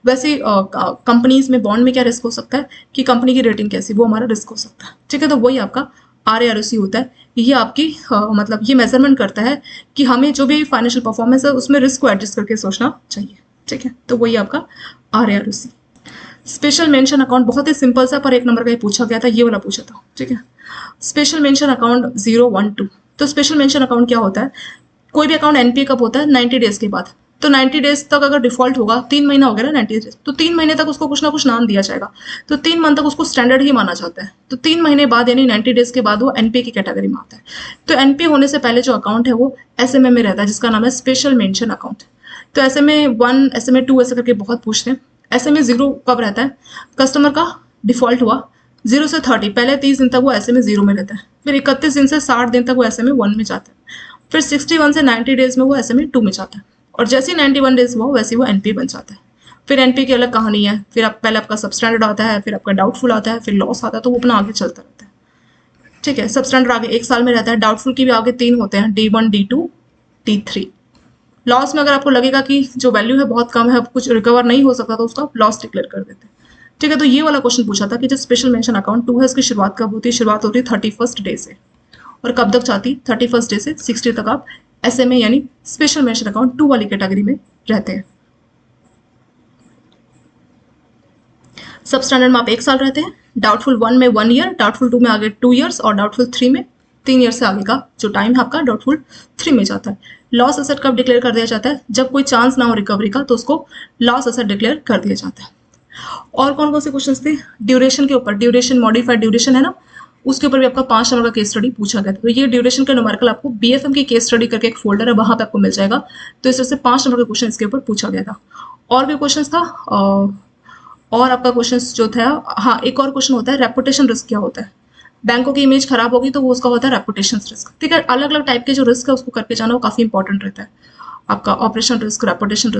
वैसे कंपनीज में बॉन्ड में क्या रिस्क हो सकता है कि कंपनी की रेटिंग कैसी, वो हमारा रिस्क हो सकता है, ठीक है। तो वही आपका RAROC होता है। ये आपकी मतलब ये मेजरमेंट करता है कि हमें जो भी फाइनेंशियल परफॉर्मेंस है उसमें रिस्क को एडजस्ट करके सोचना चाहिए, ठीक है। तो वही आपका RAROC। स्पेशल मेंशन अकाउंट बहुत ही सिंपल सा, पर 1 नंबर का ही पूछा गया था, ये वाला पूछा था, ठीक है। Special mention account 012। तो स्पेशल मेंशन अकाउंट क्या होता है? कोई भी अकाउंट NPA कब होता है? 90 डेज के बाद। तो 90 डेज तक अगर डिफॉल्ट होगा, 3 महीना हो गया ना 90 डेज, तो 3 महीने तक उसको कुछ ना कुछ नाम दिया जाएगा, तो 3 मंथ तक उसको स्टैंडर्ड ही माना जाता है। तो 3 महीने बाद यानी 90 डेज के बाद वो NPA की कैटेगरी में आता है। तो NPA होने से पहले जो अकाउंट है वो SMA में रहता है, जिसका नाम है स्पेशल मेंशन अकाउंट। तो SMA 1, SMA 2 ऐसे करके बहुत पूछते हैं। SMA 0 कब रहता है? कस्टमर का डिफॉल्ट हुआ 0 से 30, पहले 30 दिन तक वो SMA 0 में रहता है, फिर 31 दिन से 60 दिन तक वो SMA 1 में जाता है, फिर 61 से 90 डेज में वो SMA 2 में जाता है, और जैसे ही 91 डेज हुआ वैसे ही वो NPA बन जाता है। फिर NPA की अलग कहानी है, फिर पहले आपका सबस्टैंडर्ड आता है, फिर आपका डाउटफुल आता है, फिर लॉस आता है, तो वो अपना आगे चलता रहता है, ठीक है। सबस्टैंडर्ड आगे 1 साल में रहता है, डाउटफुल की भी आगे 3 होते हैं, D1, D2, D3। लॉस में अगर आपको लगेगा कि जो वैल्यू है बहुत कम है, अब कुछ रिकवर नहीं हो सकता, तो उसको आप लॉस डिक्लेयर कर देते हैं, ठीक है। तो ये वाला क्वेश्चन पूछा था कि जो स्पेशल मेंशन अकाउंट 2 है उसकी शुरुआत कब होती है? शुरुआत होती है 31st डे से, और कब तक जाती? 31st डे से 60 तक आप SMA यानी स्पेशल मेंशन अकाउंट 2 वाली कैटेगरी में रहते हैं। सब स्टैंडर्ड में आप 1 साल रहते हैं, डाउटफुल 1 में 1 ईयर, डाउटफुल 2 में आगे 2 ईयर्स, और डाउटफुल 3 में 3 ईयर से आगे का जो टाइम है आपका डाउटफुल 3 में जाता है। लॉस एसेट कब डिक्लेयर कर दिया जाता है? जब कोई चांस ना हो रिकवरी का, तो उसको लॉस एसेट डिक्लेयर कर दिया जाता है। और कौन कौन से क्वेश्चन थे? ड्यूरेशन के ऊपर, ड्यूरेशन, मॉडिफाइड ड्यूरेशन है ना, उसके ऊपर भी आपका 5 नंबर का केस स्टडी पूछा गया था। तो ये ड्यूरेशन का न्यूमेरिकल आपको बीएफएम की केस स्टडी करके एक फोल्डर है, वहां पे आपको मिल जाएगा। तो इस तरह से 5 नंबर का क्वेश्चन इसके ऊपर पूछा गया था। और भी क्वेश्चन था, और आपका क्वेश्चन जो था, हाँ एक और क्वेश्चन होता है रेपुटेशन रिस्क क्या होता है। बैंकों की इमेज खराब होगी तो वो उसका होता है रेपुटेशन रिस्क। ठीक है, अलग अलग टाइप के जो रिस्क है उसको करके जाना वो काफी इंपॉर्टेंट रहता है। आपका ऑपरेशन रिस्क, रेपुटेशन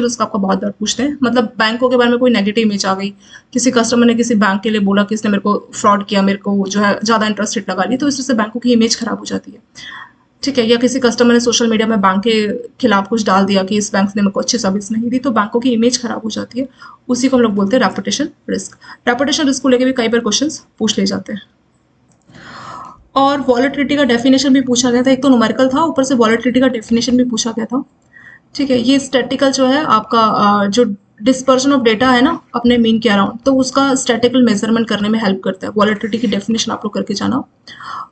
रिस्क आपका बहुत बार पूछते हैं, मतलब बैंकों के बारे में कोई नेगेटिव इमेज आ गई, किसी कस्टमर ने किसी बैंक के लिए बोला कि इसने मेरे को फ्रॉड किया, मेरे को जो है ज्यादा इंटरेस्ट रेट लगा ली, तो इस तरह से बैंकों की इमेज खराब हो जाती है। ठीक है, या किसी कस्टमर ने सोशल मीडिया में बैंक के खिलाफ कुछ डाल दिया कि इस बैंक ने मेरे को अच्छी सर्विस नहीं दी, तो बैंकों की इमेज खराब हो जाती है, उसी को हम लोग बोलते हैं रेपुटेशन रिस्क। रेपुटेशन रिस्क को लेकर भी कई बार क्वेश्चन पूछ ले जाते हैं। और वॉलेटिलिटी का डेफिनेशन भी पूछा गया था, एक तो न्यूमेरिकल था, ऊपर से वॉलेटिलिटी का डेफिनेशन भी पूछा गया था। ठीक है, ये स्टैटिकल जो है आपका जो डिस्पर्शन ऑफ डेटा है ना अपने मीन के अराउंड, तो उसका स्टैटिकल मेजरमेंट करने में हेल्प करता है। वॉलेटिलिटी की डेफिनेशन आप लोग करके जाना।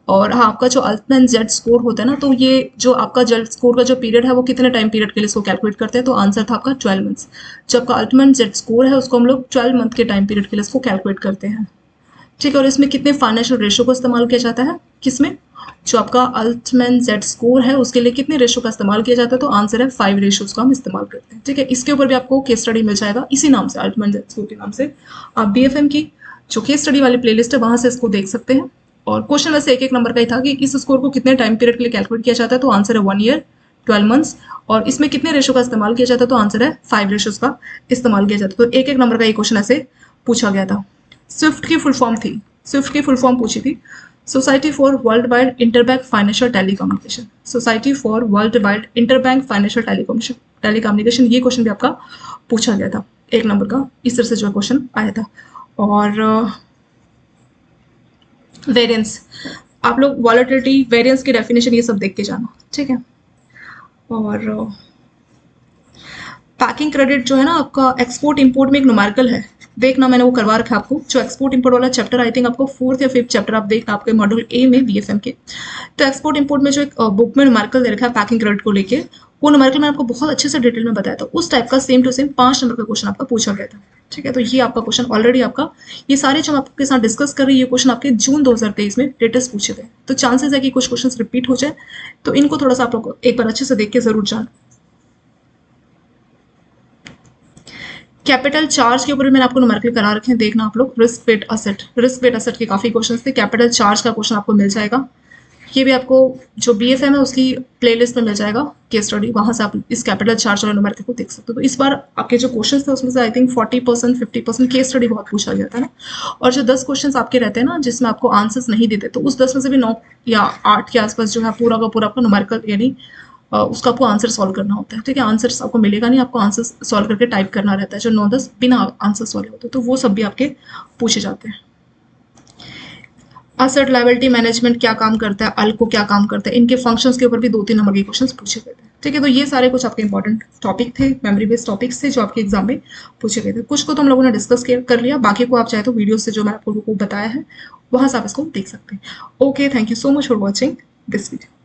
और हाँ, आपका जो अल्टमैन जेड स्कोर होता है ना, तो ये जो आपका जेड स्कोर का जो पीरियड है वो कितने टाइम पीरियड के लिए इसको कैलकुलेट करते हैं, तो आंसर था आपका 12 मंथ्स। जो आपका अल्टमैन जेड स्कोर है उसको हम लोग 12 मंथ के टाइम पीरियड के लिए इसको कैलकुलेट करते हैं। ठीक है, और इसमें कितने फाइनेंशियल रेशो को इस्तेमाल किया जाता है, किसमें, जो आपका अल्टमैन जेड स्कोर है उसके लिए कितने रेशो का इस्तेमाल किया जाता है, तो आंसर है 5 रेशोज का हम इस्तेमाल करते हैं। ठीक है, इसके ऊपर भी आपको केस स्टडी मिल जाएगा इसी नाम से, अल्टमैन जेड स्कोर के नाम से। आप बीएफएम की जो केस स्टडी वाली प्लेलिस्ट है वहां से इसको देख सकते हैं। और क्वेश्चन वैसे एक नंबर का ही था कि इस स्कोर को कितने टाइम पीरियड के लिए कैलकुलेट किया जाता है, तो आंसर है 1 ईयर 12 मंथ्स। और इसमें कितने रेशो का इस्तेमाल किया जाता है, तो आंसर है 5 रेशोज का इस्तेमाल किया जाता है। तो एक नंबर का ये क्वेश्चन ऐसे पूछा गया था। स्विफ्ट की फुल फॉर्म थी, स्विफ्ट की फुल फॉर्म पूछी थी, society for world wide interbank financial telecommunication. Society for world wide interbank financial telecommunication, ये क्वेश्चन भी आपका पूछा गया था एक नंबर का, इस तरह से जो क्वेश्चन आया था। और वेरिएंस, आप लोग वॉलेटिलिटी, वेरिएंस की डेफिनेशन ये सब देख के जाना। ठीक है, और पैकिंग क्रेडिट जो है ना आपका एक्सपोर्ट इंपोर्ट में एक न्यूमेरिकल है, देखना मैंने वो करवा रखा है आपको, जो एक्सपोर्ट इंपोर्ट वाला चैप्टर आई थिंक आपको 4th या 5th चैप्टर आप देखना आपके मॉड्यूल ए में बीएफएम के। तो एक्सपोर्ट इंपोर्ट में जो एक बुक में न्यूमेरिकल दे रखा है पैकिंग क्रेडिट को लेके, वो न्यूमेरिकल मैंने आपको बहुत अच्छे से डिटेल में बताया था, उस टाइप का सेम टू सेम 5 नंबर का क्वेश्चन आपका पूछा गया था। ठीक है, तो ये आपका क्वेश्चन ऑलरेडी आपका, ये सारे जो हम आपके साथ डिस्कस कर रही है ये क्वेश्चन आपके जून 2023 में लेटेस्ट पूछे गए, तो चांसेस है कि कुछ क्वेश्चन रिपीट हो जाए, तो इनको थोड़ा सा आप लोग एक बार अच्छे से देख के जरूर जाना। कैपिटल चार्ज के ऊपर भी मैंने आपको न्यूमेरिकल करा रखे हैं, देखना आप लोग। रिस्क वेट असेट के काफी क्वेश्चंस थे, कैपिटल चार्ज का क्वेश्चन आपको मिल जाएगा। ये भी आपको जो बीएफएम है उसकी प्लेलिस्ट में मिल जाएगा केस स्टडी, वहां से आप इस कैपिटल चार्ज वाले न्यूमेरिकल को देख सकते हो। तो इस बार आपके जो क्वेश्चंस थे उसमें से आई थिंक 40% 50% केस स्टडी बहुत पूछा गया था ना। और जो 10 क्वेश्चंस आपके रहते हैं ना जिसमें आपको आंसर्स नहीं देते, तो उस 10 में से भी 9 या 8 के आसपास जो है पूरा का पूरा आपका न्यूमेरिकल यानी उसका आपको आंसर सॉल्व करना होता है। ठीक है, आंसर्स आपको मिलेगा नहीं, आपको आंसर सॉल्व करके टाइप करना रहता है, जो 9-10 बिना आंसर्स वाले होते हैं, तो वो सब भी आपके पूछे जाते हैं। असेट लायबिलिटी मैनेजमेंट क्या काम करता है, अल्को क्या काम करता है, इनके फंक्शंस के ऊपर भी 2-3 नंबर के क्वेश्चंस पूछे गए थे। ठीक है, तो ये सारे कुछ आपके इंपॉर्टेंट टॉपिक थे, मेमोरी बेस्ड टॉपिक्स थे जो आपके एग्जाम में पूछे गए थे। कुछ को तो हम लोगों ने डिस्कस कर लिया, बाकी को आप चाहे तो वीडियो से जो मैं आपको बताया है वहां से आप इसको देख सकते हैं। Okay, thank you so much for watching this video.